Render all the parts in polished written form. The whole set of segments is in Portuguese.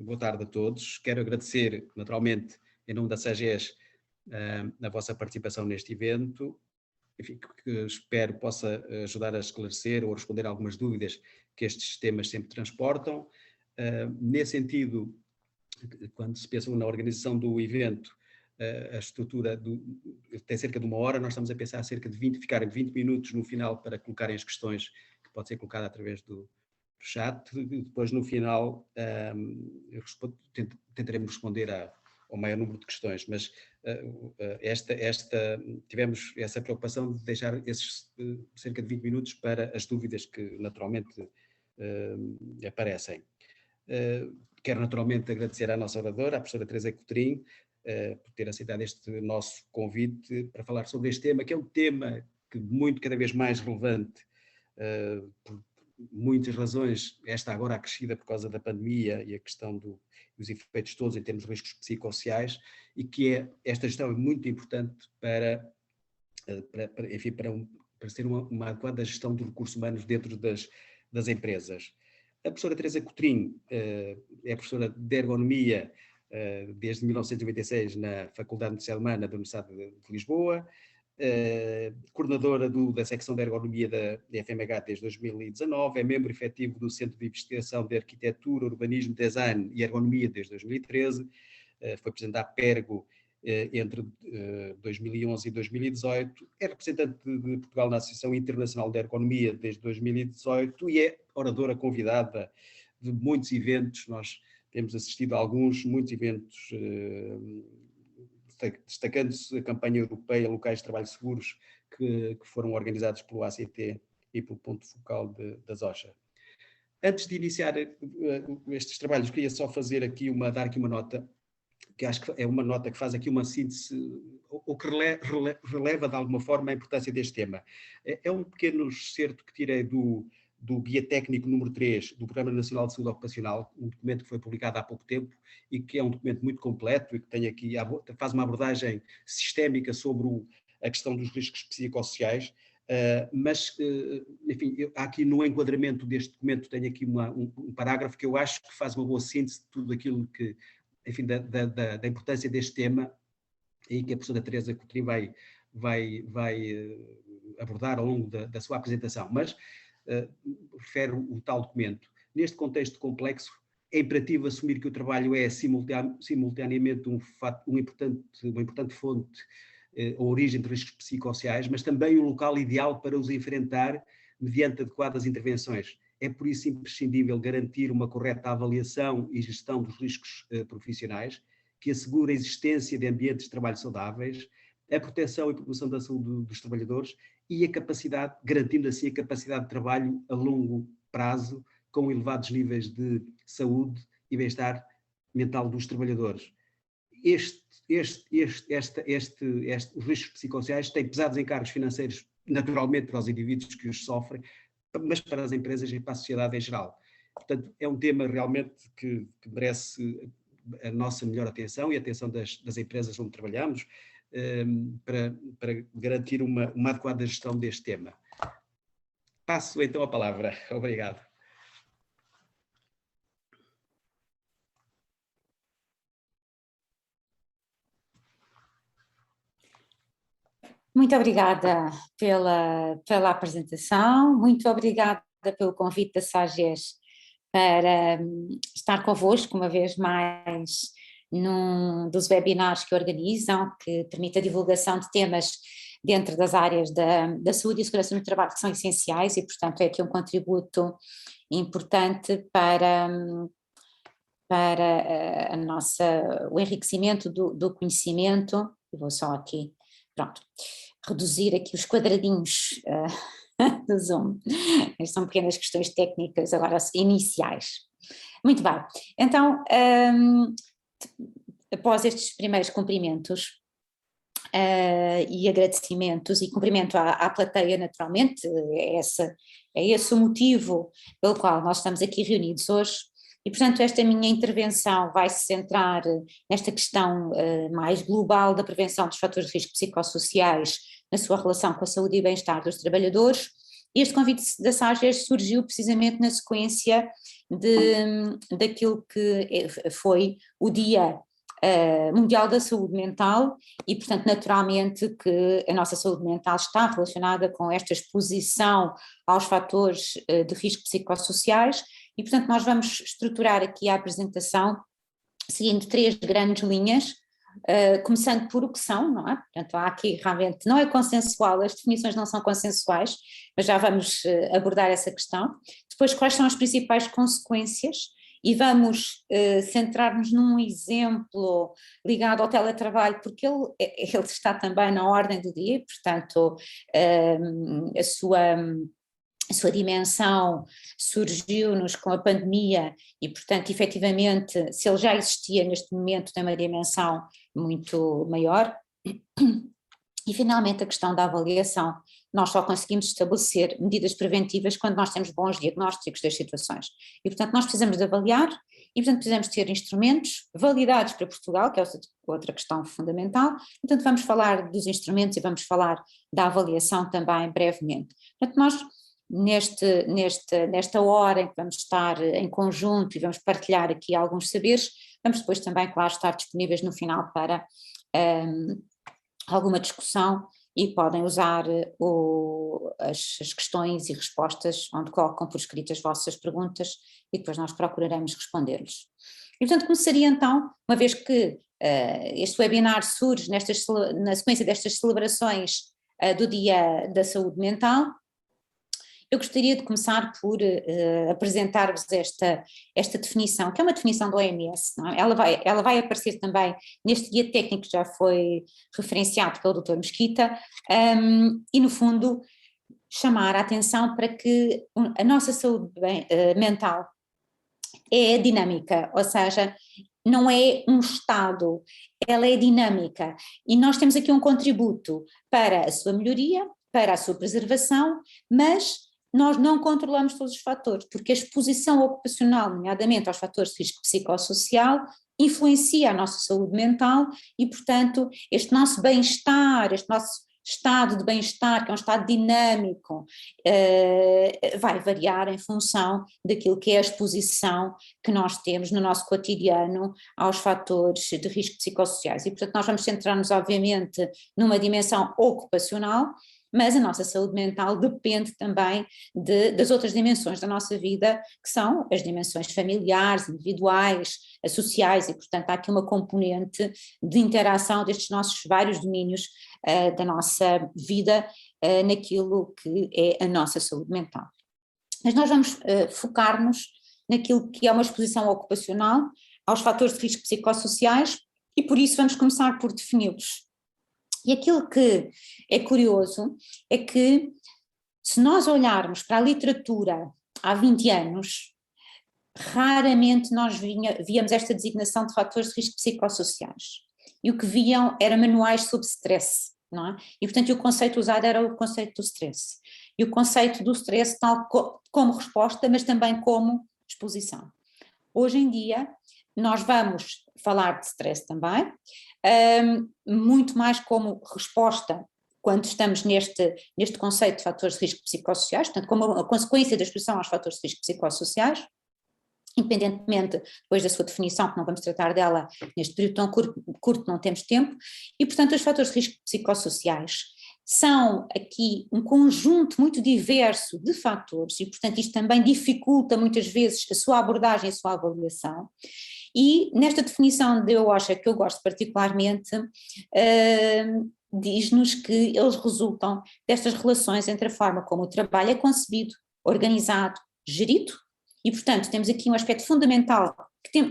boa tarde a todos. Quero agradecer, naturalmente, em nome da SAGES, a vossa participação neste evento. Enfim, que espero possa ajudar a esclarecer ou responder a algumas dúvidas que estes temas sempre transportam. Nesse sentido, quando se pensa na organização do evento, a estrutura tem cerca de 1 hora, nós estamos a pensar cerca de ficarem 20 minutos no final para colocarem as questões que pode ser colocada através do chat, e depois no final tentaremos responder ao maior número de questões, mas tivemos essa preocupação de deixar esses cerca de 20 minutos para as dúvidas que naturalmente aparecem. Quero naturalmente agradecer à nossa oradora, a professora Teresa Cotrim, por ter aceitado este nosso convite para falar sobre este tema, que é um tema cada vez mais relevante, por muitas razões, esta agora acrescida por causa da pandemia e a questão dos efeitos todos em termos de riscos psicossociais, e que esta gestão é muito importante para ser uma adequada gestão dos recursos humanos dentro das empresas. A professora Teresa Cotrim é professora de Ergonomia desde 1996 na Faculdade de Medicina Humana da Universidade de Lisboa, coordenadora da secção de Ergonomia da FMH desde 2019, é membro efetivo do Centro de Investigação de Arquitetura, Urbanismo, Design e Ergonomia desde 2013, foi presidente da Apergo entre 2011 e 2018, é representante de Portugal na Associação Internacional de Ergonomia desde 2018 e é oradora convidada de muitos eventos. Nós temos assistido a muitos eventos, destacando-se a campanha europeia Locais de Trabalho Seguros, que foram organizados pelo ACT e pelo Ponto Focal das OSHA. Antes de iniciar estes trabalhos, queria só dar aqui uma nota, que acho que é uma nota que faz aqui uma síntese, ou que releva de alguma forma a importância deste tema. É um pequeno excerto que tirei do Guia Técnico número 3 do Programa Nacional de Saúde Ocupacional, um documento que foi publicado há pouco tempo e que é um documento muito completo e que tem aqui, faz uma abordagem sistémica sobre a questão dos riscos psicossociais, mas, enfim, há aqui no enquadramento deste documento, tenho aqui um parágrafo que eu acho que faz uma boa síntese de tudo aquilo que, enfim, da importância deste tema e que a professora Teresa Cotrim vai abordar ao longo da sua apresentação, mas refere o tal documento. Neste contexto complexo, é imperativo assumir que o trabalho é simultaneamente uma importante fonte ou origem de riscos psicossociais, mas também o local ideal para os enfrentar mediante adequadas intervenções. É por isso imprescindível garantir uma correta avaliação e gestão dos riscos profissionais, que assegure a existência de ambientes de trabalho saudáveis, a proteção e promoção da saúde dos trabalhadores e garantindo assim a capacidade de trabalho a longo prazo, com elevados níveis de saúde e bem-estar mental dos trabalhadores. Os riscos psicossociais têm pesados encargos financeiros, naturalmente, para os indivíduos que os sofrem, mas para as empresas e para a sociedade em geral. Portanto, é um tema realmente que merece a nossa melhor atenção e a atenção das empresas onde trabalhamos, para garantir uma adequada gestão deste tema. Passo então a palavra. Obrigado. Muito obrigada pela apresentação, muito obrigada pelo convite da SAGES para estar convosco uma vez mais num dos webinars que organizam, que permite a divulgação de temas dentro das áreas da saúde e segurança no trabalho que são essenciais e, portanto, é aqui um contributo importante para o enriquecimento do conhecimento. Eu vou só aqui, pronto, reduzir aqui os quadradinhos do Zoom. Estas são pequenas questões técnicas agora iniciais. Muito bem, então, após estes primeiros cumprimentos e agradecimentos e cumprimento à plateia naturalmente, é esse o motivo pelo qual nós estamos aqui reunidos hoje. E, portanto, esta minha intervenção vai se centrar nesta questão mais global da prevenção dos fatores de risco psicossociais na sua relação com a saúde e bem-estar dos trabalhadores. Este convite da SAGES surgiu precisamente na sequência daquilo que foi o Dia Mundial da Saúde Mental e, portanto, naturalmente que a nossa saúde mental está relacionada com esta exposição aos fatores de risco psicossociais e, portanto, nós vamos estruturar aqui a apresentação seguindo 3 grandes linhas, começando por o que são, não é? Portanto, há aqui realmente, não é consensual, as definições não são consensuais, mas já vamos abordar essa questão. Depois, quais são as principais consequências? E vamos centrar-nos num exemplo ligado ao teletrabalho, porque ele está também na ordem do dia, portanto, a sua dimensão surgiu-nos com a pandemia e, portanto, efetivamente, se ele já existia neste momento, tem uma dimensão muito maior. E, finalmente, a questão da avaliação. Nós só conseguimos estabelecer medidas preventivas quando nós temos bons diagnósticos das situações. E, portanto, nós precisamos de avaliar e, portanto, precisamos ter instrumentos validados para Portugal, que é outra questão fundamental. Portanto, vamos falar dos instrumentos e vamos falar da avaliação também brevemente. Portanto, nós, nesta hora em que vamos estar em conjunto e vamos partilhar aqui alguns saberes, vamos depois também, claro, estar disponíveis no final para alguma discussão e podem usar as questões e respostas onde colocam por escrito as vossas perguntas e depois nós procuraremos responder-lhes. E, portanto, começaria então, uma vez que este webinar surge na sequência destas celebrações do Dia da Saúde Mental, eu gostaria de começar por apresentar-vos esta definição, que é uma definição do OMS, não é? Ela vai aparecer também neste guia técnico que já foi referenciado pelo Dr. Mesquita, e no fundo chamar a atenção para que a nossa saúde mental é dinâmica, ou seja, não é um estado, ela é dinâmica e nós temos aqui um contributo para a sua melhoria, para a sua preservação, mas nós não controlamos todos os fatores, porque a exposição ocupacional, nomeadamente aos fatores de risco psicossocial, influencia a nossa saúde mental e, portanto, este nosso bem-estar, este nosso estado de bem-estar, que é um estado dinâmico, vai variar em função daquilo que é a exposição que nós temos no nosso cotidiano aos fatores de risco psicossociais. E, portanto, nós vamos centrar-nos, obviamente, numa dimensão ocupacional, mas a nossa saúde mental depende também das outras dimensões da nossa vida, que são as dimensões familiares, individuais, sociais, e, portanto, há aqui uma componente de interação destes nossos vários domínios da nossa vida naquilo que é a nossa saúde mental. Mas nós vamos focar-nos naquilo que é uma exposição ocupacional, aos fatores de risco psicossociais, e por isso vamos começar por defini-los. E aquilo que é curioso é que, se nós olharmos para a literatura há 20 anos, raramente nós víamos esta designação de fatores de risco psicossociais. E o que viam eram manuais sobre stress, não é? E, portanto, o conceito usado era o conceito do stress. E o conceito do stress tal como resposta, mas também como exposição. Hoje em dia, nós vamos falar de stress também, muito mais como resposta quando estamos neste conceito de fatores de risco psicossociais, portanto, como a consequência da exposição aos fatores de risco psicossociais, independentemente depois da sua definição, que não vamos tratar dela neste período tão curto, não temos tempo, e, portanto, os fatores de risco psicossociais são aqui um conjunto muito diverso de fatores e, portanto, isto também dificulta muitas vezes a sua abordagem, a sua avaliação. E nesta definição de OSHA, que eu gosto particularmente, diz-nos que eles resultam destas relações entre a forma como o trabalho é concebido, organizado, gerido, e, portanto, temos aqui um aspecto fundamental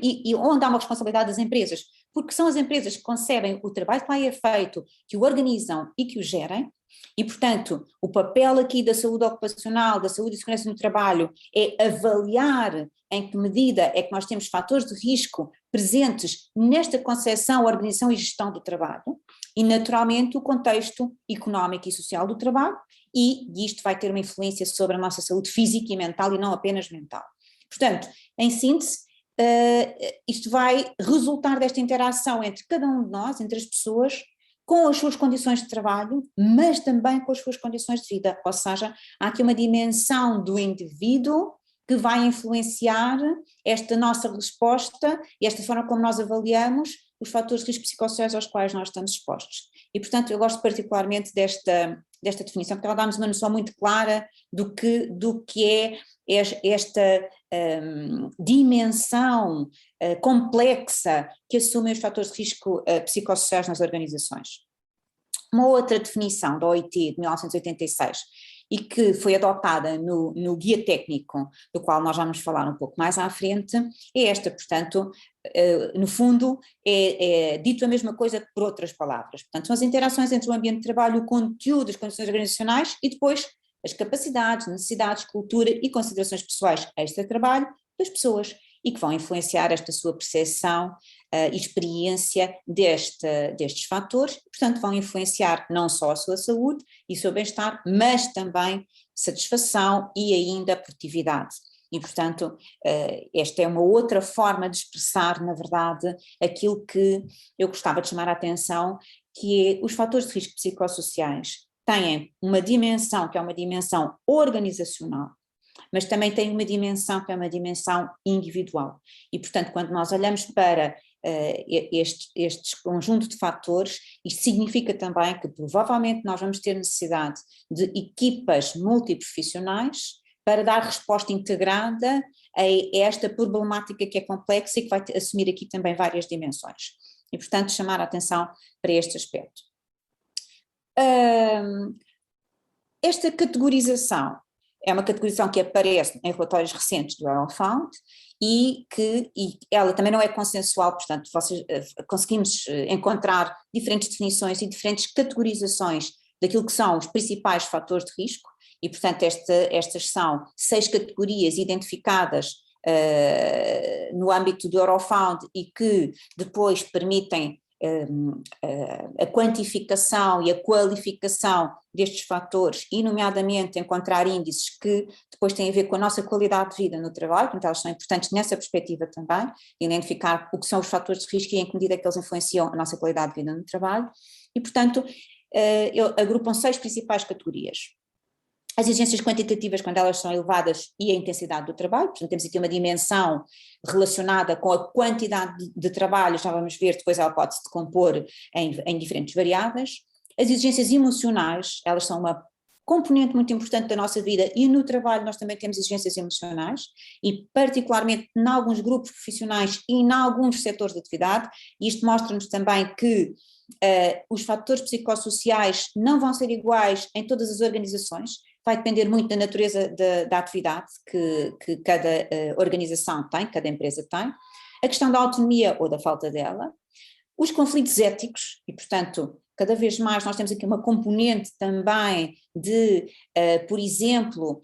e onde há uma responsabilidade das empresas, porque são as empresas que concebem o trabalho que lá é feito, que o organizam e que o gerem, e, portanto, o papel aqui da saúde ocupacional, da saúde e segurança no trabalho, é avaliar em que medida é que nós temos fatores de risco presentes nesta concepção, organização e gestão do trabalho, e, naturalmente, o contexto económico e social do trabalho, e isto vai ter uma influência sobre a nossa saúde física e mental, e não apenas mental. Portanto, em síntese, isto vai resultar desta interação entre cada um de nós, entre as pessoas, com as suas condições de trabalho, mas também com as suas condições de vida, ou seja, há aqui uma dimensão do indivíduo que vai influenciar esta nossa resposta e esta forma como nós avaliamos os fatores de risco psicossociais aos quais nós estamos expostos. E, portanto, eu gosto particularmente desta definição, porque ela dá-nos uma noção muito clara do que é esta dimensão complexa que assumem os fatores de risco psicossociais nas organizações. Uma outra definição da OIT de 1986 e que foi adotada no guia técnico, do qual nós vamos falar um pouco mais à frente, é esta, portanto, no fundo é dito a mesma coisa por outras palavras. Portanto, são as interações entre o ambiente de trabalho, o conteúdo, as condições organizacionais e depois as capacidades, necessidades, cultura e considerações pessoais extra-trabalho das pessoas e que vão influenciar esta sua percepção e experiência destes fatores, portanto vão influenciar não só a sua saúde e o seu bem-estar, mas também satisfação e ainda produtividade. E, portanto, esta é uma outra forma de expressar, na verdade, aquilo que eu gostava de chamar a atenção, que é os fatores de risco psicossociais têm uma dimensão que é uma dimensão organizacional, mas também têm uma dimensão que é uma dimensão individual. E, portanto, quando nós olhamos para este conjunto de fatores, isto significa também que provavelmente nós vamos ter necessidade de equipas multiprofissionais para dar resposta integrada a esta problemática que é complexa e que vai assumir aqui também várias dimensões. E, portanto, chamar a atenção para este aspecto. Esta categorização é uma categorização que aparece em relatórios recentes do Eurofound e ela também não é consensual, portanto conseguimos encontrar diferentes definições e diferentes categorizações daquilo que são os principais fatores de risco e, portanto, estas são 6 categorias identificadas no âmbito do Eurofound e que depois permitem a quantificação e a qualificação destes fatores e, nomeadamente, encontrar índices que depois têm a ver com a nossa qualidade de vida no trabalho, portanto elas são importantes nessa perspectiva também, identificar o que são os fatores de risco e em que medida é que eles influenciam a nossa qualidade de vida no trabalho e, portanto, agrupam 6 principais categorias. As exigências quantitativas, quando elas são elevadas, e a intensidade do trabalho, portanto temos aqui uma dimensão relacionada com a quantidade de trabalho, já vamos ver, depois ela pode se decompor em diferentes variáveis. As exigências emocionais, elas são uma componente muito importante da nossa vida e no trabalho nós também temos exigências emocionais e particularmente em alguns grupos profissionais e em alguns setores de atividade, e isto mostra-nos também que os fatores psicossociais não vão ser iguais em todas as organizações, vai depender muito da natureza da atividade que cada organização tem, cada empresa tem, a questão da autonomia ou da falta dela, os conflitos éticos e, portanto, cada vez mais nós temos aqui uma componente também de, por exemplo,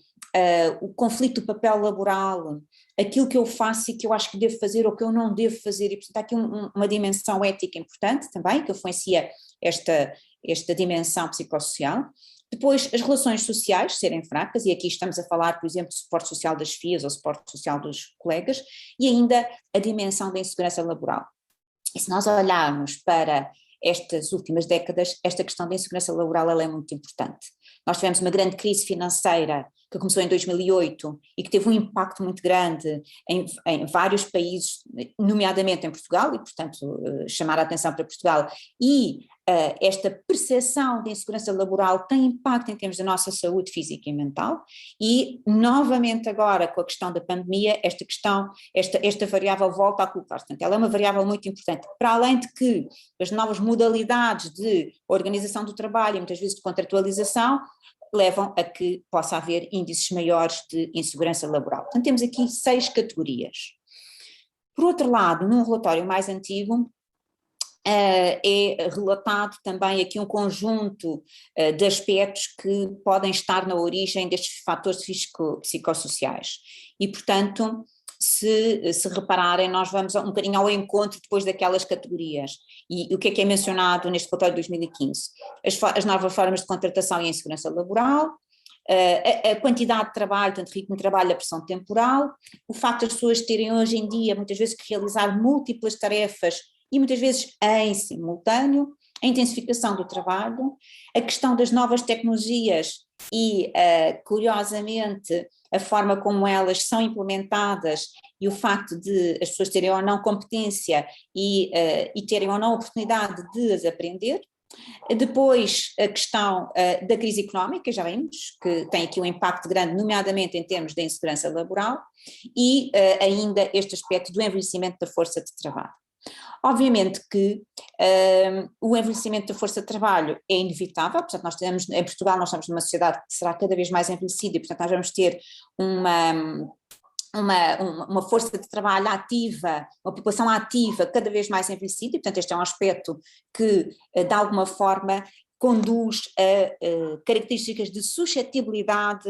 o conflito do papel laboral, aquilo que eu faço e que eu acho que devo fazer ou que eu não devo fazer, e portanto há aqui uma dimensão ética importante também, que influencia esta dimensão psicossocial. Depois, as relações sociais serem fracas, e aqui estamos a falar, por exemplo, do suporte social das FIAs ou suporte social dos colegas, e ainda a dimensão da insegurança laboral. E se nós olharmos para estas últimas décadas, esta questão da insegurança laboral ela é muito importante. Nós tivemos uma grande crise financeira que começou em 2008 e que teve um impacto muito grande em vários países, nomeadamente em Portugal, e portanto chamar a atenção para Portugal, e esta percepção de insegurança laboral tem impacto em termos da nossa saúde física e mental, e novamente agora com a questão da pandemia, esta variável volta a colocar-se, portanto ela é uma variável muito importante, para além de que as novas modalidades de organização do trabalho e muitas vezes de contratualização levam a que possa haver índices maiores de insegurança laboral. Portanto, temos aqui 6 categorias. Por outro lado, num relatório mais antigo, é relatado também aqui um conjunto de aspectos que podem estar na origem destes fatores de risco psicossociais. E, portanto, se repararem, nós vamos um bocadinho ao encontro depois daquelas categorias. E o que é mencionado neste relatório de 2015? As novas formas de contratação e a insegurança laboral, a quantidade de trabalho, tanto ritmo de trabalho, a pressão temporal, o facto das pessoas terem hoje em dia muitas vezes que realizar múltiplas tarefas e muitas vezes em simultâneo, a intensificação do trabalho, a questão das novas tecnologias e, curiosamente, a forma como elas são implementadas e o facto de as pessoas terem ou não competência e terem ou não oportunidade de as aprender. Depois a questão da crise económica, já vimos, que tem aqui um impacto grande, nomeadamente em termos de insegurança laboral, e ainda este aspecto do envelhecimento da força de trabalho. Obviamente que o envelhecimento da força de trabalho é inevitável, portanto nós temos, em Portugal nós estamos numa sociedade que será cada vez mais envelhecida e portanto nós vamos ter uma força de trabalho ativa, uma população ativa cada vez mais envelhecida e portanto este é um aspecto que de alguma forma conduz a características de suscetibilidade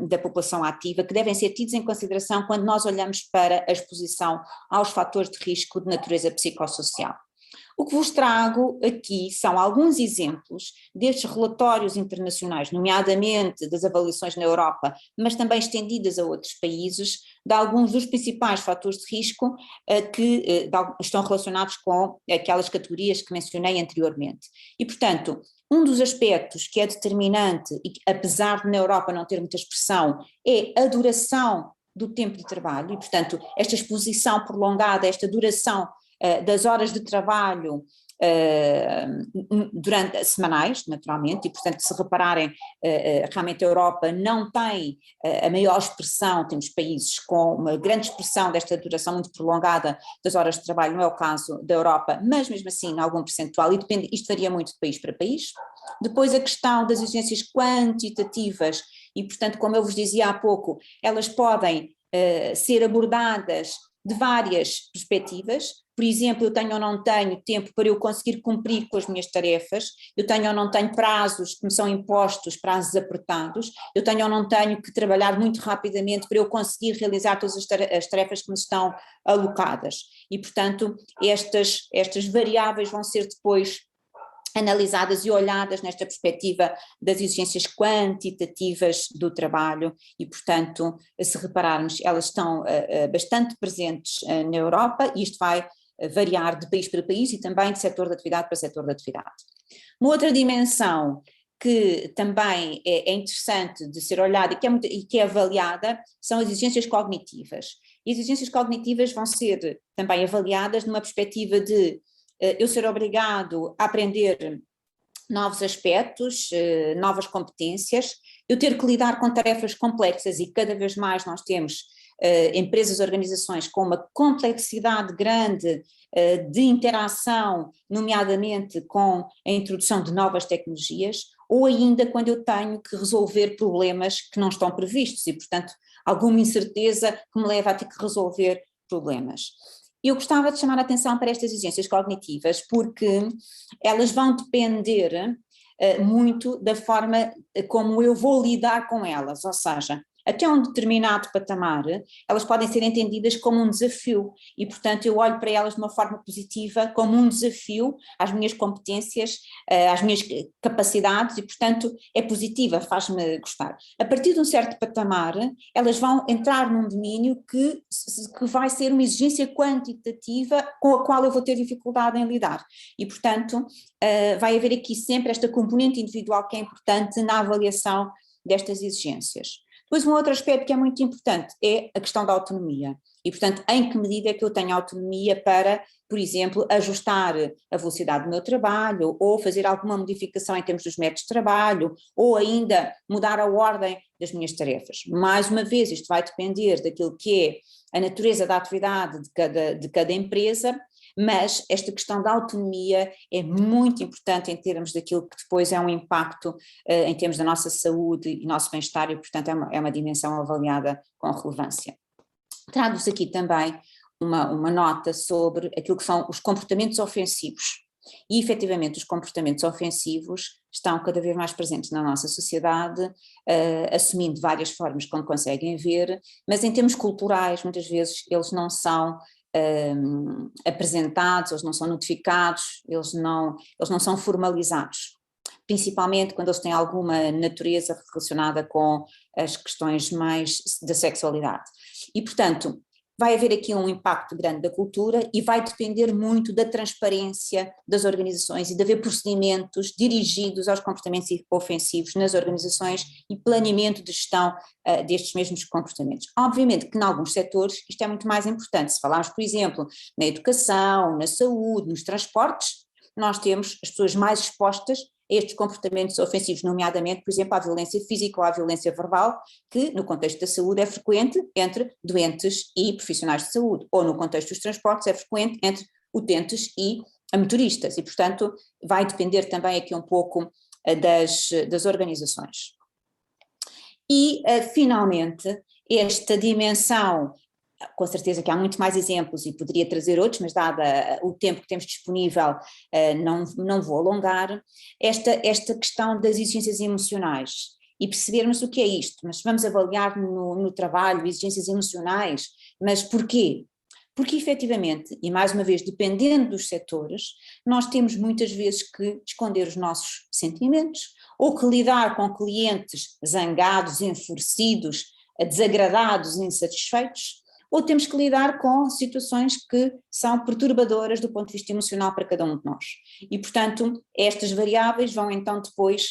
da população ativa que devem ser tidas em consideração quando nós olhamos para a exposição aos fatores de risco de natureza psicossocial. O que vos trago aqui são alguns exemplos destes relatórios internacionais, nomeadamente das avaliações na Europa, mas também estendidas a outros países, de alguns dos principais fatores de risco que estão relacionados com aquelas categorias que mencionei anteriormente. E, portanto, um dos aspectos que é determinante, e que, apesar de na Europa não ter muita expressão, é a duração do tempo de trabalho, e, portanto, esta exposição prolongada, esta duração das horas de trabalho durante semanais, naturalmente, e portanto se repararem, realmente a Europa não tem a maior expressão, temos países com uma grande expressão desta duração muito prolongada das horas de trabalho, não é o caso da Europa, mas mesmo assim em algum percentual, e depende, isto varia muito de país para país. Depois a questão das exigências quantitativas, e portanto como eu vos dizia há pouco, elas podem ser abordadas de várias perspectivas. Por exemplo, eu tenho ou não tenho tempo para eu conseguir cumprir com as minhas tarefas, eu tenho ou não tenho prazos que me são impostos, prazos apertados, eu tenho ou não tenho que trabalhar muito rapidamente para eu conseguir realizar todas as tarefas que me estão alocadas. E, portanto, estas variáveis vão ser depois analisadas e olhadas nesta perspectiva das exigências quantitativas do trabalho e, portanto, se repararmos, elas estão bastante presentes na Europa e isto vai variar de país para país e também de setor de atividade para setor de atividade. Uma outra dimensão que também é interessante de ser olhada e que é avaliada são as exigências cognitivas. E as exigências cognitivas vão ser também avaliadas numa perspectiva de eu ser obrigado a aprender novos aspectos, novas competências, eu ter que lidar com tarefas complexas e cada vez mais nós temos empresas, organizações com uma complexidade grande de interação, nomeadamente com a introdução de novas tecnologias, ou ainda quando eu tenho que resolver problemas que não estão previstos e, portanto, alguma incerteza que me leva a ter que resolver problemas. Eu gostava de chamar a atenção para estas exigências cognitivas porque elas vão depender muito da forma como eu vou lidar com elas, ou seja, até um determinado patamar, elas podem ser entendidas como um desafio e, portanto, eu olho para elas de uma forma positiva, como um desafio às minhas competências, às minhas capacidades e, portanto, é positiva, faz-me gostar. A partir de um certo patamar, elas vão entrar num domínio que vai ser uma exigência quantitativa com a qual eu vou ter dificuldade em lidar e, portanto, vai haver aqui sempre esta componente individual que é importante na avaliação destas exigências. Depois um outro aspecto que é muito importante é a questão da autonomia e, portanto, em que medida é que eu tenho autonomia para, por exemplo, ajustar a velocidade do meu trabalho ou fazer alguma modificação em termos dos métodos de trabalho ou ainda mudar a ordem das minhas tarefas. Mais uma vez, isto vai depender daquilo que é a natureza da atividade de cada empresa, mas esta questão da autonomia é muito importante em termos daquilo que depois é um impacto em termos da nossa saúde e nosso bem-estar e, portanto, é uma dimensão avaliada com relevância. Trago-vos aqui também uma nota sobre aquilo que são os comportamentos ofensivos. E, efetivamente, os comportamentos ofensivos estão cada vez mais presentes na nossa sociedade, assumindo várias formas, como conseguem ver, mas em termos culturais, muitas vezes, eles não são apresentados, eles não são notificados, eles não são formalizados, principalmente quando eles têm alguma natureza relacionada com as questões mais da sexualidade. E, portanto, vai haver aqui um impacto grande da cultura e vai depender muito da transparência das organizações e de haver procedimentos dirigidos aos comportamentos ofensivos nas organizações e planeamento de gestão destes mesmos comportamentos. Obviamente que em alguns setores isto é muito mais importante. Se falarmos, por exemplo, na educação, na saúde, nos transportes, nós temos as pessoas mais expostas a estes comportamentos ofensivos, nomeadamente, por exemplo, à violência física ou à violência verbal, que no contexto da saúde é frequente entre doentes e profissionais de saúde, ou no contexto dos transportes é frequente entre utentes e motoristas, e portanto vai depender também aqui um pouco das organizações. E finalmente, esta dimensão, com certeza que há muito mais exemplos e poderia trazer outros, mas dado o tempo que temos disponível, não vou alongar, esta questão das exigências emocionais e percebermos o que é isto, mas vamos avaliar no trabalho exigências emocionais, mas porquê? Porque efetivamente, e mais uma vez dependendo dos setores, nós temos muitas vezes que esconder os nossos sentimentos, ou que lidar com clientes zangados, enfurecidos, desagradados, insatisfeitos, ou temos que lidar com situações que são perturbadoras do ponto de vista emocional para cada um de nós. E, portanto, estas variáveis vão então depois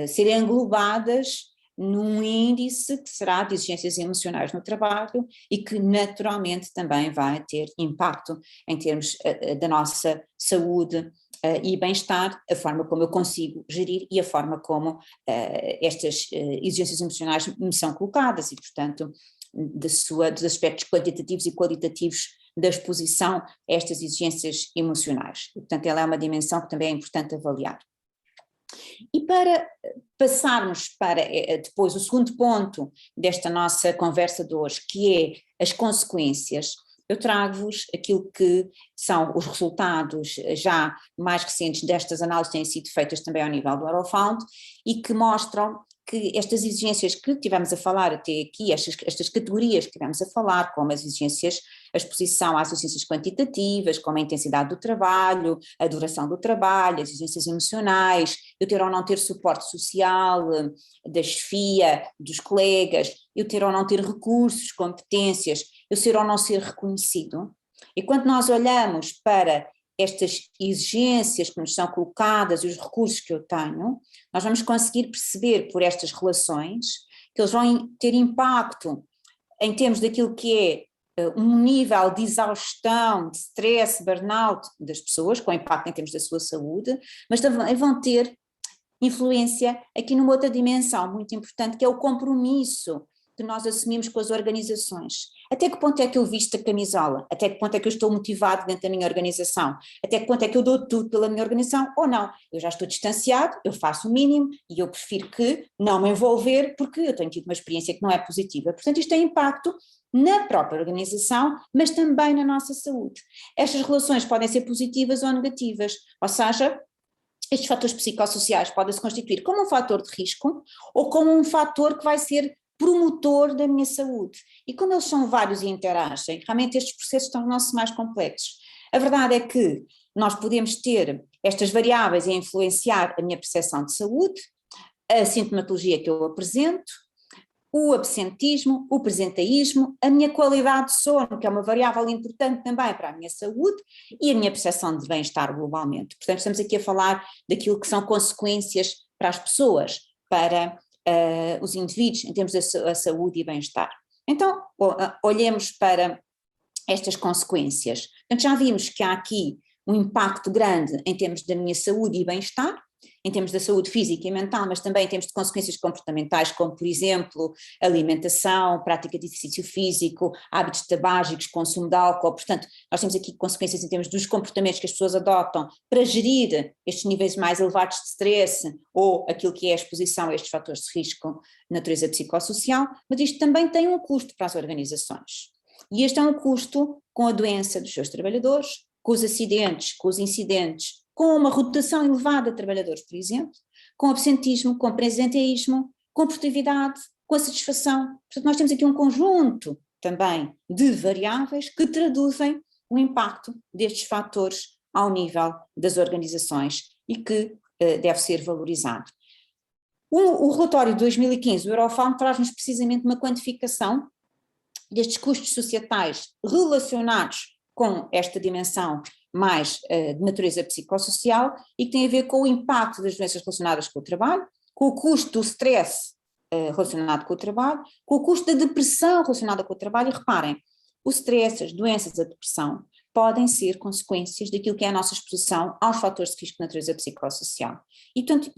ser englobadas num índice que será de exigências emocionais no trabalho e que naturalmente também vai ter impacto em termos da nossa saúde e bem-estar, a forma como eu consigo gerir e a forma como estas exigências emocionais me são colocadas e, portanto, dos aspectos quantitativos e qualitativos da exposição a estas exigências emocionais. E, portanto, ela é uma dimensão que também é importante avaliar. E para passarmos para depois o segundo ponto desta nossa conversa de hoje, que é as consequências, eu trago-vos aquilo que são os resultados já mais recentes destas análises que têm sido feitas também ao nível do Eurofound e que mostram que estas exigências que tivemos a falar até aqui, estas categorias que tivemos a falar, como as exigências, a exposição às exigências quantitativas, como a intensidade do trabalho, a duração do trabalho, as exigências emocionais, eu ter ou não ter suporte social, da chefia, dos colegas, eu ter ou não ter recursos, competências, eu ser ou não ser reconhecido. E quando nós olhamos para estas exigências que nos são colocadas e os recursos que eu tenho, nós vamos conseguir perceber por estas relações que eles vão ter impacto em termos daquilo que é um nível de exaustão, de stress, burnout das pessoas, com impacto em termos da sua saúde, mas também vão ter influência aqui numa outra dimensão muito importante, que é o compromisso que nós assumimos com as organizações. Até que ponto é que eu visto a camisola? Até que ponto é que eu estou motivado dentro da minha organização? Até que ponto é que eu dou tudo pela minha organização ou não? Eu já estou distanciado, eu faço o mínimo e eu prefiro que não me envolver porque eu tenho tido uma experiência que não é positiva. Portanto, isto tem impacto na própria organização, mas também na nossa saúde. Estas relações podem ser positivas ou negativas, ou seja, estes fatores psicossociais podem se constituir como um fator de risco ou como um fator que vai ser promotor da minha saúde. E como eles são vários e interagem, realmente estes processos tornam-se mais complexos. A verdade é que nós podemos ter estas variáveis a influenciar a minha percepção de saúde, a sintomatologia que eu apresento, o absentismo, o presenteísmo, a minha qualidade de sono, que é uma variável importante também para a minha saúde, e a minha percepção de bem-estar globalmente. Portanto, estamos aqui a falar daquilo que são consequências para as pessoas, para os indivíduos, em termos da saúde e bem-estar. Então, olhemos para estas consequências. Portanto, já vimos que há aqui um impacto grande em termos da minha saúde e bem-estar, em termos da saúde física e mental, mas também em termos de consequências comportamentais, como, por exemplo, alimentação, prática de exercício físico, hábitos tabágicos, consumo de álcool. Portanto, nós temos aqui consequências em termos dos comportamentos que as pessoas adotam para gerir estes níveis mais elevados de stress ou aquilo que é a exposição a estes fatores de risco de natureza psicossocial, mas isto também tem um custo para as organizações. E este é um custo com a doença dos seus trabalhadores, com os acidentes, com os incidentes, com uma rotação elevada de trabalhadores, por exemplo, com absentismo, com presenteísmo, com produtividade, com a satisfação. Portanto, nós temos aqui um conjunto também de variáveis que traduzem o impacto destes fatores ao nível das organizações e que deve ser valorizado. O relatório de 2015 do Eurofound traz-nos precisamente uma quantificação destes custos societais relacionados com esta dimensão mais de natureza psicossocial e que tem a ver com o impacto das doenças relacionadas com o trabalho, com o custo do stress relacionado com o trabalho, com o custo da depressão relacionada com o trabalho. E reparem, o stress, as doenças, a depressão podem ser consequências daquilo que é a nossa exposição aos fatores de risco de natureza psicossocial. E, portanto,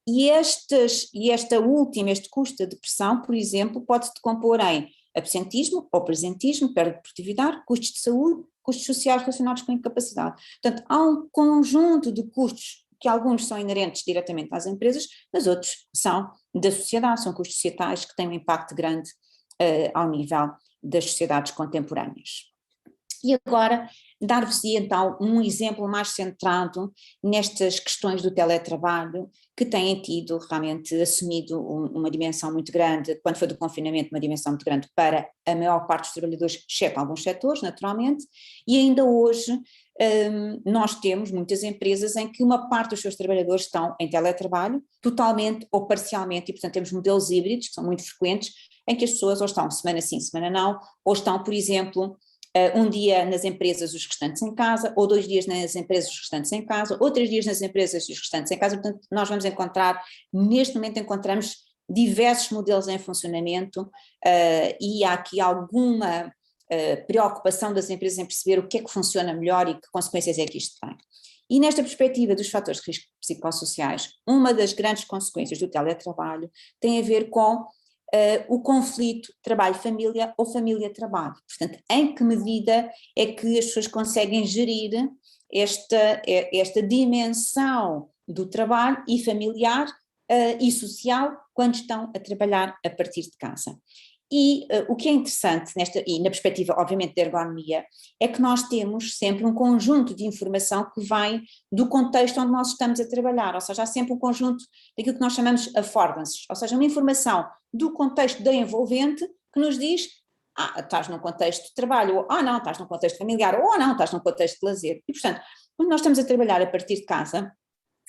este custo da depressão, por exemplo, pode-se decompor em absentismo ou presentismo, perda de produtividade, custos de saúde, custos sociais relacionados com a incapacidade. Portanto, há um conjunto de custos que alguns são inerentes diretamente às empresas, mas outros são da sociedade, são custos societais que têm um impacto grande ao nível das sociedades contemporâneas. E agora, dar-vos-ia então um exemplo mais centrado nestas questões do teletrabalho, que têm tido realmente assumido uma dimensão muito grande, quando foi do confinamento, uma dimensão muito grande para a maior parte dos trabalhadores, exceto alguns setores, naturalmente, e ainda hoje nós temos muitas empresas em que uma parte dos seus trabalhadores estão em teletrabalho, totalmente ou parcialmente, e portanto temos modelos híbridos, que são muito frequentes, em que as pessoas ou estão semana sim, semana não, ou estão, por exemplo, um dia nas empresas, os restantes em casa, ou 2 dias nas empresas, os restantes em casa, ou 3 dias nas empresas e os restantes em casa. Portanto, nós vamos encontrar, neste momento encontramos diversos modelos em funcionamento e há aqui alguma preocupação das empresas em perceber o que é que funciona melhor e que consequências é que isto tem. E nesta perspectiva dos fatores de risco psicossociais, uma das grandes consequências do teletrabalho tem a ver com o conflito trabalho-família ou família-trabalho. Portanto, em que medida é que as pessoas conseguem gerir esta dimensão do trabalho e familiar e social quando estão a trabalhar a partir de casa. E o que é interessante e na perspectiva, obviamente, da ergonomia, é que nós temos sempre um conjunto de informação que vem do contexto onde nós estamos a trabalhar, ou seja, há sempre um conjunto daquilo que nós chamamos affordances, ou seja, uma informação do contexto da envolvente que nos diz, estás num contexto de trabalho, ou não, estás num contexto familiar, ou não, estás num contexto de lazer. E, portanto, quando nós estamos a trabalhar a partir de casa,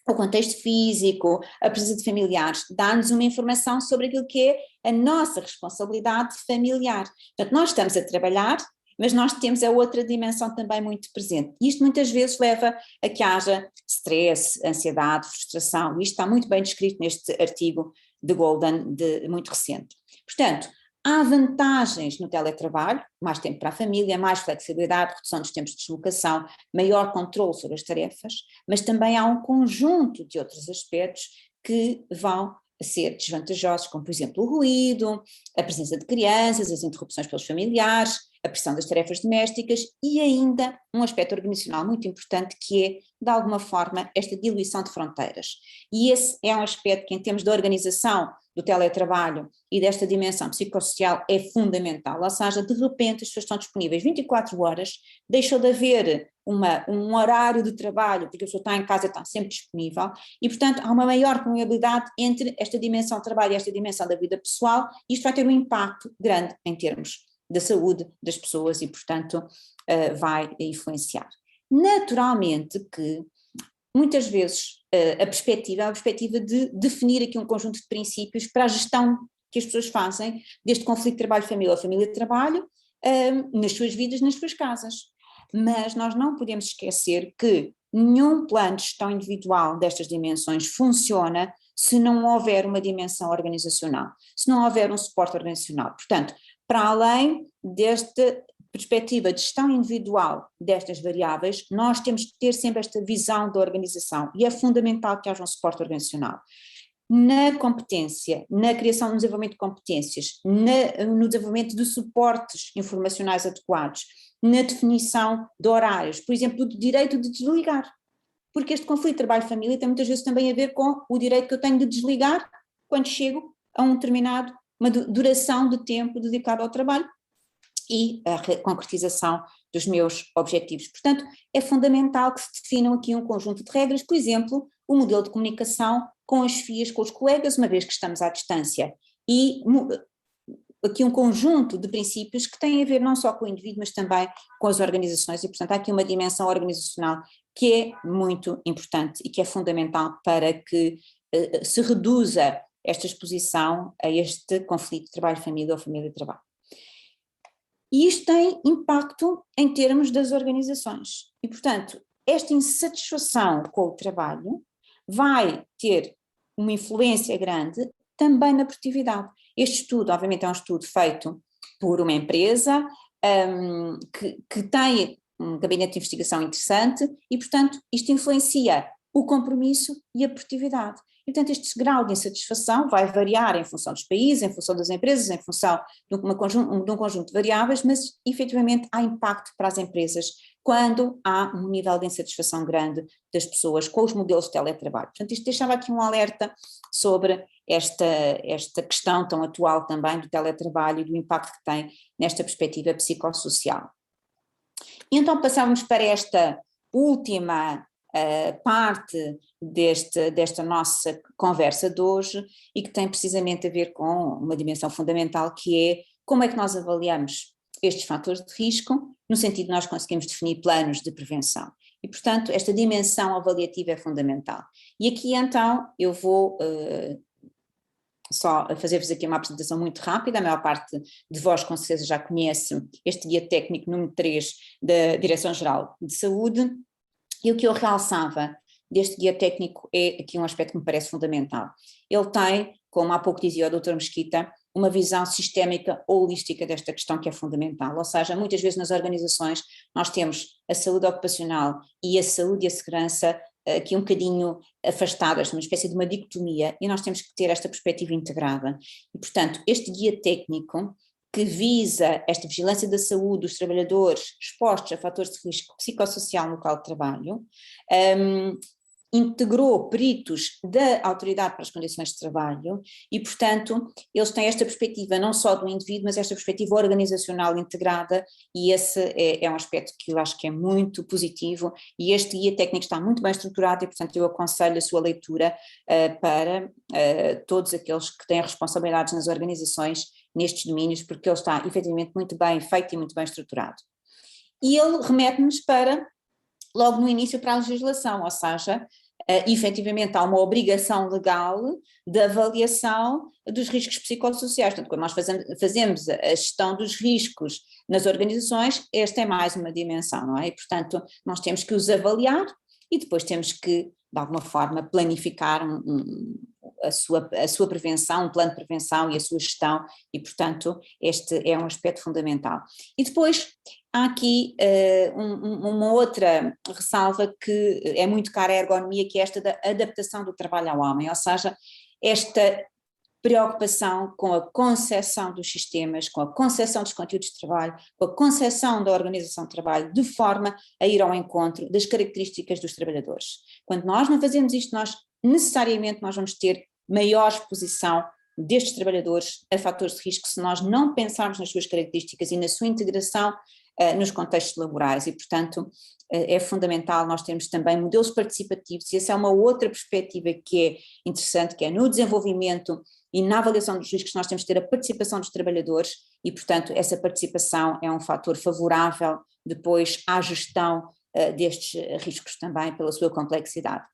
o contexto físico, a presença de familiares, dá-nos uma informação sobre aquilo que é a nossa responsabilidade familiar. Portanto, nós estamos a trabalhar, mas nós temos a outra dimensão também muito presente. Isto muitas vezes leva a que haja stress, ansiedade, frustração, e isto está muito bem descrito neste artigo de Golden, muito recente. Portanto, há vantagens no teletrabalho, mais tempo para a família, mais flexibilidade, redução dos tempos de deslocação, maior controle sobre as tarefas, mas também há um conjunto de outros aspectos que vão ser desvantajosos, como por exemplo o ruído, a presença de crianças, as interrupções pelos familiares, a pressão das tarefas domésticas e ainda um aspecto organizacional muito importante que é, de alguma forma, esta diluição de fronteiras. E esse é um aspecto que, em termos de organização do teletrabalho e desta dimensão psicossocial, é fundamental, ou seja, de repente as pessoas estão disponíveis 24 horas, deixou de haver um horário de trabalho, porque a pessoa está em casa e está sempre disponível, e portanto há uma maior permeabilidade entre esta dimensão de trabalho e esta dimensão da vida pessoal, e isto vai ter um impacto grande em termos da saúde das pessoas e portanto vai influenciar. Naturalmente que muitas vezes a perspectiva de definir aqui um conjunto de princípios para a gestão que as pessoas fazem deste conflito trabalho-família ou família-trabalho nas suas vidas, nas suas casas. Mas nós não podemos esquecer que nenhum plano de gestão individual destas dimensões funciona se não houver uma dimensão organizacional, se não houver um suporte organizacional. Portanto, para além desta perspectiva de gestão individual destas variáveis, nós temos que ter sempre esta visão da organização e é fundamental que haja um suporte organizacional. Na competência, na criação, no desenvolvimento de competências, no desenvolvimento de suportes informacionais adequados, na definição de horários, por exemplo, do direito de desligar, porque este conflito trabalho-família tem muitas vezes também a ver com o direito que eu tenho de desligar quando chego a uma duração de tempo dedicado ao trabalho e a concretização dos meus objetivos. Portanto, é fundamental que se definam aqui um conjunto de regras, por exemplo, o modelo de comunicação com as FIAs, com os colegas, uma vez que estamos à distância, e aqui um conjunto de princípios que têm a ver não só com o indivíduo, mas também com as organizações, e portanto há aqui uma dimensão organizacional que é muito importante e que é fundamental para que se reduza esta exposição a este conflito de trabalho-família ou família-trabalho. E isto tem impacto em termos das organizações. E, portanto, esta insatisfação com o trabalho vai ter uma influência grande também na produtividade. Este estudo, obviamente, é um estudo feito por uma empresa que tem um gabinete de investigação interessante e, portanto, isto influencia o compromisso e a produtividade. E, portanto, este grau de insatisfação vai variar em função dos países, em função das empresas, em função de um conjunto de variáveis, mas efetivamente há impacto para as empresas quando há um nível de insatisfação grande das pessoas com os modelos de teletrabalho. Portanto, isto deixava aqui um alerta sobre esta questão tão atual também do teletrabalho e do impacto que tem nesta perspectiva psicossocial. E então passávamos para esta última parte desta nossa conversa de hoje e que tem precisamente a ver com uma dimensão fundamental, que é como é que nós avaliamos estes fatores de risco, no sentido de nós conseguimos definir planos de prevenção. E, portanto, esta dimensão avaliativa é fundamental. E aqui, então, eu vou só fazer-vos aqui uma apresentação muito rápida. A maior parte de vós, com certeza, já conhece este guia técnico número 3 da Direção-Geral de Saúde. E o que eu realçava deste guia técnico é aqui um aspecto que me parece fundamental. Ele tem, como há pouco dizia o Dr. Mesquita, uma visão sistémica holística desta questão que é fundamental, ou seja, muitas vezes nas organizações nós temos a saúde ocupacional e a saúde e a segurança aqui um bocadinho afastadas, uma espécie de uma dicotomia, e nós temos que ter esta perspectiva integrada. E, portanto, este guia técnico que visa esta vigilância da saúde dos trabalhadores expostos a fatores de risco psicossocial no local de trabalho, integrou peritos da Autoridade para as Condições de Trabalho e, portanto, eles têm esta perspectiva não só do indivíduo, mas esta perspectiva organizacional integrada, e esse é um aspecto que eu acho que é muito positivo, e este guia técnico está muito bem estruturado e, portanto, eu aconselho a sua leitura para todos aqueles que têm responsabilidades nas organizações nestes domínios, porque ele está efetivamente muito bem feito e muito bem estruturado. E ele remete-nos para, logo no início, para a legislação, ou seja, efetivamente há uma obrigação legal de avaliação dos riscos psicossociais. Portanto, quando nós fazemos a gestão dos riscos nas organizações, esta é mais uma dimensão, não é? E, portanto, nós temos que os avaliar e depois temos que, de alguma forma, planificar a sua prevenção, um plano de prevenção e a sua gestão, e, portanto, este é um aspecto fundamental. E depois há aqui uma outra ressalva que é muito cara à ergonomia, que é esta da adaptação do trabalho ao homem, ou seja, esta preocupação com a concepção dos sistemas, com a concepção dos conteúdos de trabalho, com a concepção da organização de trabalho, de forma a ir ao encontro das características dos trabalhadores. Quando nós não fazemos isto, necessariamente nós vamos ter maior exposição destes trabalhadores a fatores de risco se nós não pensarmos nas suas características e na sua integração nos contextos laborais, e, portanto, é fundamental nós termos também modelos participativos, e essa é uma outra perspectiva que é interessante, que é no desenvolvimento e na avaliação dos riscos nós temos que ter a participação dos trabalhadores e, portanto, essa participação é um fator favorável depois à gestão destes riscos também pela sua complexidade.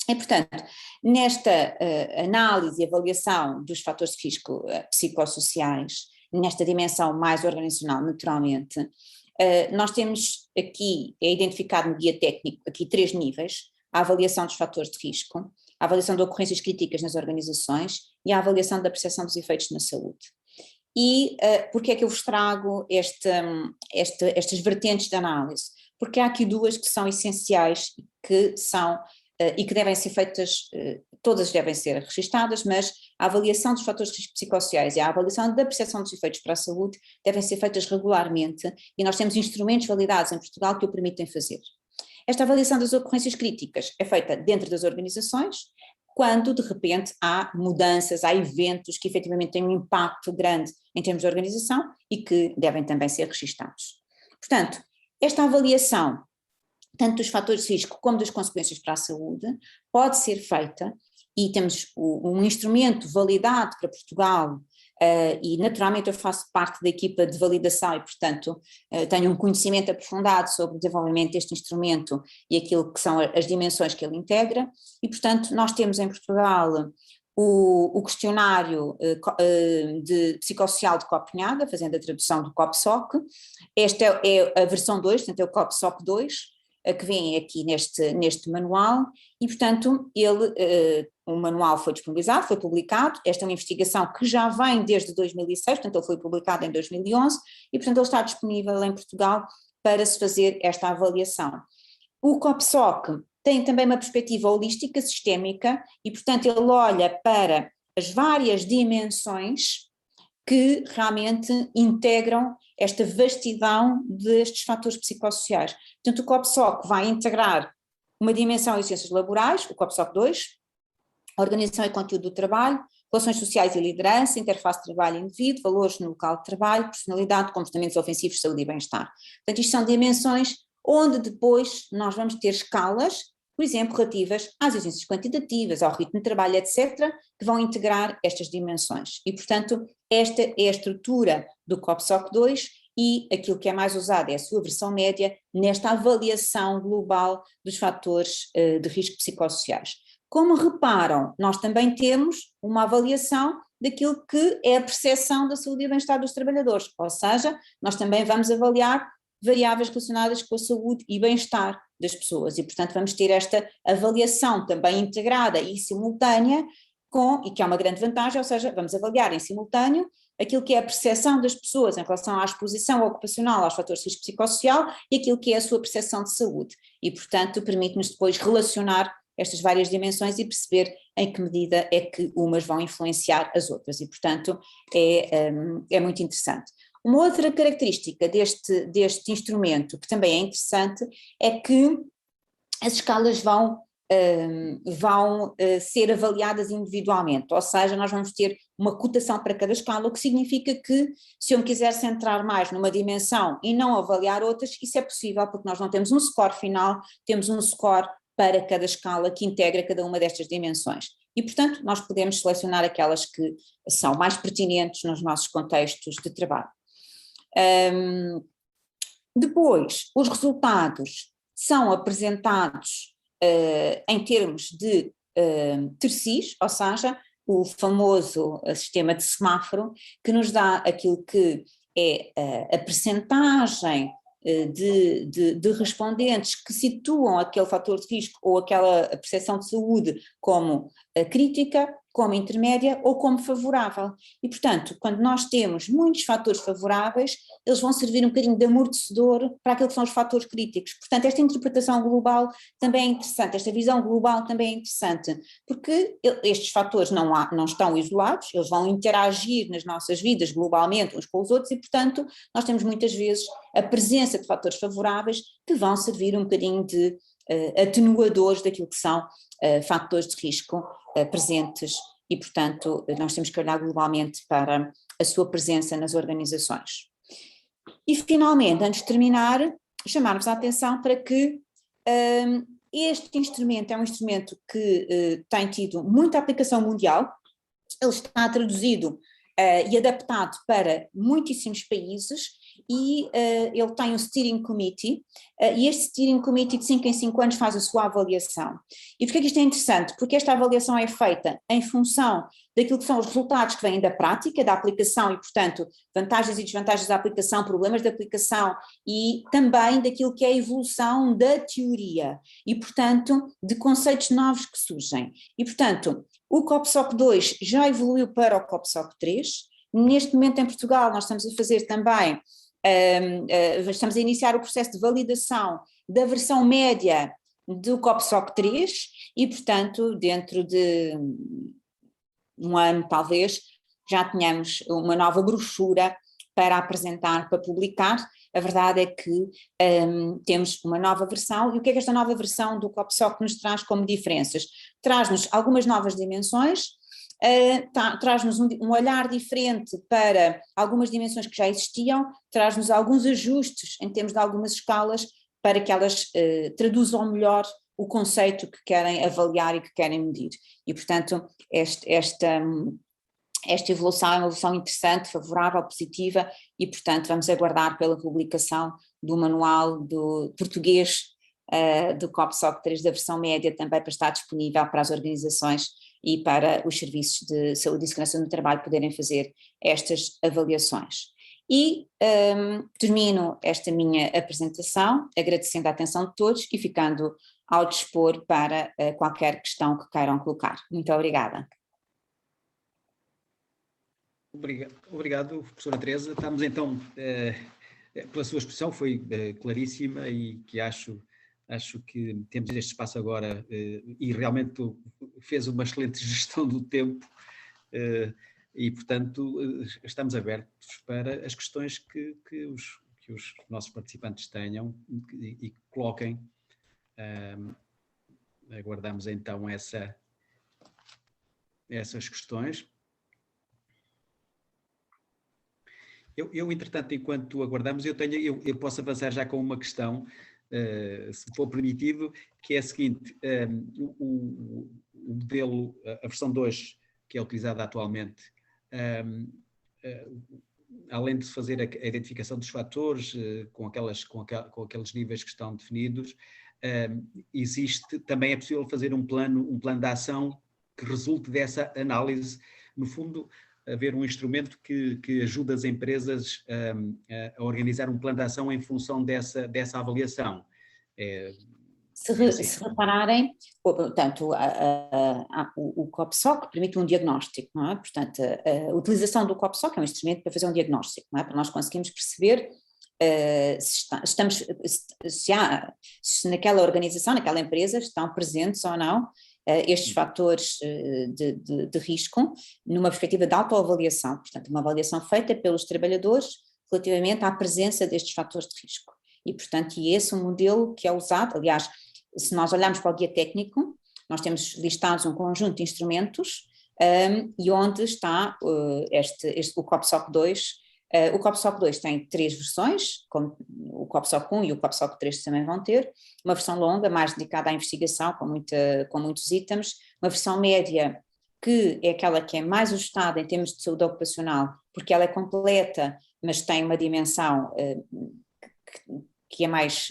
E, portanto, nesta análise e avaliação dos fatores de risco psicossociais, nesta dimensão mais organizacional, naturalmente, nós temos aqui, é identificado no guia técnico, aqui 3 níveis: a avaliação dos fatores de risco, a avaliação de ocorrências críticas nas organizações e a avaliação da percepção dos efeitos na saúde. E porque é que eu vos trago estas vertentes de análise? Porque há aqui 2 que são essenciais, que são e que devem ser feitas, todas devem ser registadas, mas a avaliação dos fatores de risco psicossociais e a avaliação da percepção dos efeitos para a saúde devem ser feitas regularmente, e nós temos instrumentos validados em Portugal que o permitem fazer. Esta avaliação das ocorrências críticas é feita dentro das organizações, quando de repente há mudanças, há eventos que efetivamente têm um impacto grande em termos de organização e que devem também ser registados. Portanto, esta avaliação, tanto dos fatores de risco como das consequências para a saúde, pode ser feita, e temos um instrumento validado para Portugal, e naturalmente eu faço parte da equipa de validação e, portanto, tenho um conhecimento aprofundado sobre o desenvolvimento deste instrumento e aquilo que são as dimensões que ele integra, e, portanto, nós temos em Portugal o questionário de psicossocial de Copenhaga, fazendo a tradução do COPSOC. Esta é a versão 2, portanto é o COPSOC 2, que vem aqui neste manual, e portanto o manual foi disponibilizado, foi publicado. Esta é uma investigação que já vem desde 2006, portanto ele foi publicado em 2011, e portanto ele está disponível em Portugal para se fazer esta avaliação. O COPSOC tem também uma perspectiva holística, sistémica, e portanto ele olha para as várias dimensões que realmente integram esta vastidão destes fatores psicossociais. Portanto, o COPSOC vai integrar uma dimensão em ciências laborais, o COPSOC 2, organização e conteúdo do trabalho, relações sociais e liderança, interface de trabalho e indivíduo, valores no local de trabalho, personalidade, comportamentos ofensivos, saúde e bem-estar. Portanto, isto são dimensões onde depois nós vamos ter escalas, por exemplo, relativas às exigências quantitativas, ao ritmo de trabalho, etc., que vão integrar estas dimensões. E, portanto, esta é a estrutura do COPSOC 2 e aquilo que é mais usado é a sua versão média nesta avaliação global dos fatores de risco psicossociais. Como reparam, nós também temos uma avaliação daquilo que é a percepção da saúde e bem-estar dos trabalhadores, ou seja, nós também vamos avaliar variáveis relacionadas com a saúde e bem-estar das pessoas, e portanto vamos ter esta avaliação também integrada e simultânea e que é uma grande vantagem, ou seja, vamos avaliar em simultâneo aquilo que é a percepção das pessoas em relação à exposição ocupacional aos fatores de risco psicossocial e aquilo que é a sua percepção de saúde, e portanto permite-nos depois relacionar estas várias dimensões e perceber em que medida é que umas vão influenciar as outras, e portanto é muito interessante. Uma outra característica deste instrumento, que também é interessante, é que as escalas vão ser avaliadas individualmente, ou seja, nós vamos ter uma cotação para cada escala, o que significa que se eu me quiser centrar mais numa dimensão e não avaliar outras, isso é possível, porque nós não temos um score final, temos um score para cada escala que integra cada uma destas dimensões. E, portanto, nós podemos selecionar aquelas que são mais pertinentes nos nossos contextos de trabalho. Depois, os resultados são apresentados em termos de tercis, ou seja, o famoso sistema de semáforo, que nos dá aquilo que é a percentagem de respondentes que situam aquele fator de risco ou aquela percepção de saúde como crítica, como intermédia ou como favorável. E, portanto, quando nós temos muitos fatores favoráveis, eles vão servir um bocadinho de amortecedor para aquilo que são os fatores críticos. Portanto, esta interpretação global também é interessante, esta visão global também é interessante, porque estes fatores não estão isolados, eles vão interagir nas nossas vidas globalmente uns com os outros e, portanto, nós temos muitas vezes a presença de fatores favoráveis que vão servir um bocadinho de atenuadores daquilo que são fatores de risco presentes e, portanto, nós temos que olhar globalmente para a sua presença nas organizações. E, finalmente, antes de terminar, chamar-vos a atenção para que este instrumento é um instrumento que tem tido muita aplicação mundial, ele está traduzido e adaptado para muitíssimos países e ele tem um steering committee e este steering committee de 5 em 5 anos faz a sua avaliação. E porquê que isto é interessante? Porque esta avaliação é feita em função daquilo que são os resultados que vêm da prática, da aplicação e, portanto, vantagens e desvantagens da aplicação, problemas da aplicação e também daquilo que é a evolução da teoria e, portanto, de conceitos novos que surgem. E, portanto, o COPSOC 2 já evoluiu para o COPSOC 3, neste momento em Portugal nós estamos a fazer também, estamos a iniciar o processo de validação da versão média do COPSOC 3 e, portanto, dentro de um ano talvez, já tenhamos uma nova brochura para apresentar, para publicar. A verdade é que temos uma nova versão, e o que é que esta nova versão do COPSOC nos traz como diferenças? Traz-nos algumas novas dimensões, traz-nos um olhar diferente para algumas dimensões que já existiam, traz-nos alguns ajustes em termos de algumas escalas para que elas traduzam melhor o conceito que querem avaliar e que querem medir. E, portanto, esta evolução é uma evolução interessante, favorável, positiva e, portanto, vamos aguardar pela publicação do manual do português do COPSOC 3 da versão média também para estar disponível para as organizações e para os serviços de saúde e segurança no trabalho poderem fazer estas avaliações. E termino esta minha apresentação agradecendo a atenção de todos e ficando ao dispor para qualquer questão que queiram colocar. Muito obrigada. Obrigado, professora Teresa. Estamos então, pela sua exposição, foi claríssima e que acho que temos este espaço agora e realmente fez uma excelente gestão do tempo e, portanto, estamos abertos para as questões que os nossos participantes tenham e que coloquem. Aguardamos então essas questões. Eu, entretanto, enquanto aguardamos, eu posso avançar já com uma questão, se for permitido, que é a seguinte: o modelo, a versão 2, que é utilizada atualmente, além de fazer a identificação dos fatores com aqueles níveis que estão definidos, também é possível fazer um plano de ação que resulte dessa análise, no fundo, haver um instrumento que ajuda as empresas a organizar um plano de ação em função dessa avaliação. Se repararem, portanto, o COPSOC permite um diagnóstico, não é? Portanto, a utilização do COPSOC é um instrumento para fazer um diagnóstico, não é? Para nós conseguirmos perceber se naquela organização, naquela empresa, estão presentes ou não estes fatores de risco, numa perspectiva de autoavaliação, portanto, uma avaliação feita pelos trabalhadores relativamente à presença destes fatores de risco. E, portanto, esse é um modelo que é usado. Aliás, se nós olharmos para o guia técnico, nós temos listados um conjunto de instrumentos e onde está o COPSOC 2. O COPSOC 2 tem 3 versões, como o COPSOC 1 e o COPSOC 3 também vão ter, uma versão longa, mais dedicada à investigação, com muitos itens, uma versão média, que é aquela que é mais ajustada em termos de saúde ocupacional, porque ela é completa, mas tem uma dimensão que é mais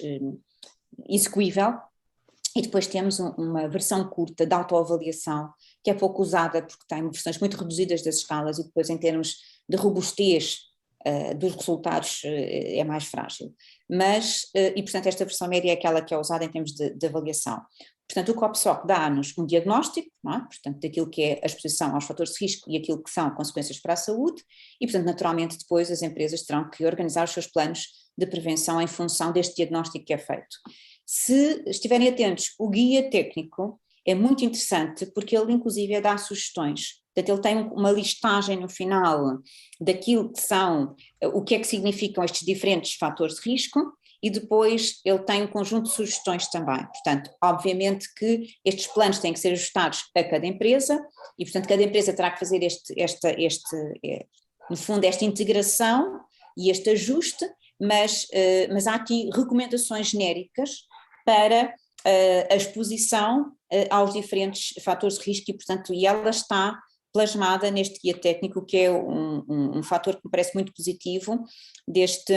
execuível, e depois temos uma versão curta de autoavaliação, que é pouco usada porque tem versões muito reduzidas das escalas e depois em termos de robustez dos resultados é mais frágil. E portanto esta versão média é aquela que é usada em termos de avaliação. Portanto o COPSOC dá-nos um diagnóstico, não é? Portanto daquilo que é a exposição aos fatores de risco e aquilo que são consequências para a saúde e portanto naturalmente depois as empresas terão que organizar os seus planos de prevenção em função deste diagnóstico que é feito. Se estiverem atentos, o guia técnico é muito interessante porque ele inclusive dá sugestões. Portanto, ele tem uma listagem no final daquilo que são, o que é que significam estes diferentes fatores de risco e depois ele tem um conjunto de sugestões também. Portanto, obviamente que estes planos têm que ser ajustados a cada empresa e, portanto, cada empresa terá que fazer no fundo, esta integração e este ajuste, mas há aqui recomendações genéricas para a exposição aos diferentes fatores de risco e, portanto, ela está plasmada neste guia técnico, que é um fator que me parece muito positivo deste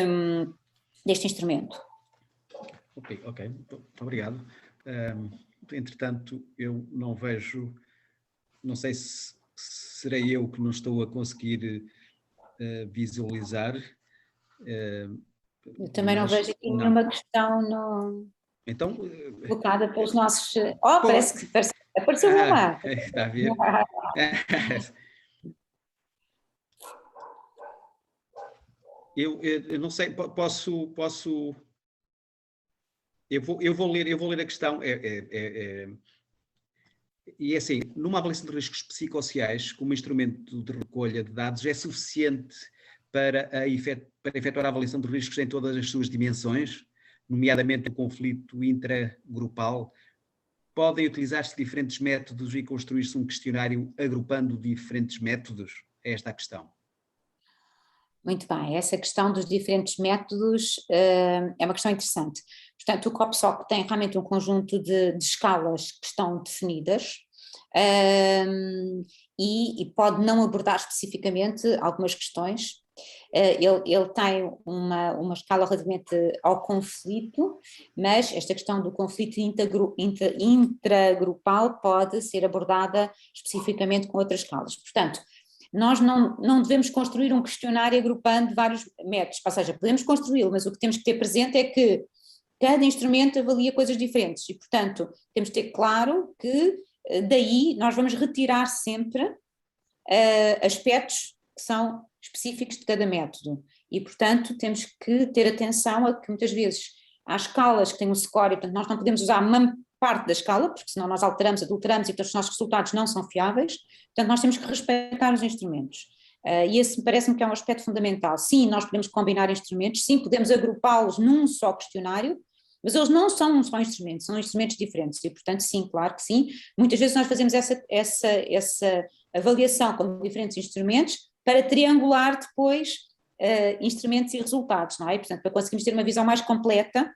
instrumento. Ok, muito obrigado. Entretanto, eu não vejo, não sei se serei eu que não estou a conseguir visualizar. Eu também não vejo aqui nenhuma questão então, colocada pelos nossos... parece que apareceu uma. Está a ver? Eu não sei, posso... Eu vou ler a questão. E é assim, numa avaliação de riscos psicossociais, como instrumento de recolha de dados, é suficiente para efetuar a avaliação de riscos em todas as suas dimensões, nomeadamente o conflito intragrupal. Podem utilizar-se diferentes métodos e construir-se um questionário agrupando diferentes métodos? É esta a questão. Muito bem, essa questão dos diferentes métodos é uma questão interessante. Portanto, o COPSOC tem realmente um conjunto de escalas que estão definidas e pode não abordar especificamente algumas questões, Ele tem uma escala relativamente ao conflito, mas esta questão do conflito intragrupal pode ser abordada especificamente com outras escalas. Portanto, nós não devemos construir um questionário agrupando vários métodos, ou seja, podemos construí-lo, mas o que temos que ter presente é que cada instrumento avalia coisas diferentes e, portanto, temos de ter claro que daí nós vamos retirar sempre aspectos que são específicos de cada método e, portanto, temos que ter atenção a que muitas vezes há escalas que têm um score e, portanto, nós não podemos usar uma parte da escala, porque senão nós alteramos, adulteramos e, portanto, os nossos resultados não são fiáveis, portanto, nós temos que respeitar os instrumentos. E esse parece-me que é um aspecto fundamental. Sim, nós podemos combinar instrumentos, sim, podemos agrupá-los num só questionário, mas eles não são só instrumentos, são instrumentos diferentes e, portanto, sim, claro que sim. Muitas vezes nós fazemos essa avaliação com diferentes instrumentos para triangular depois instrumentos e resultados, não é? Portanto, para conseguirmos ter uma visão mais completa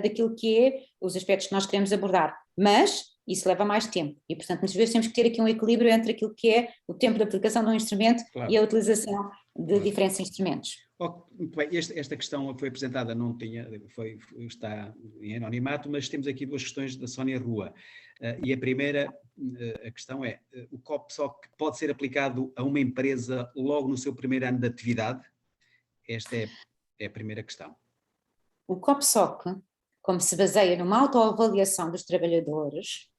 daquilo que é os aspectos que nós queremos abordar, mas isso leva mais tempo e, portanto, muitas vezes temos que ter aqui um equilíbrio entre aquilo que é o tempo de aplicação de um instrumento e a utilização de diferentes instrumentos. Muito bem, esta questão foi apresentada, está em anonimato, mas temos aqui duas questões da Sónia Rua. E a primeira, a questão é, o COPSOC pode ser aplicado a uma empresa logo no seu primeiro ano de atividade? Esta é a primeira questão. O COPSOC, como se baseia numa autoavaliação dos trabalhadores,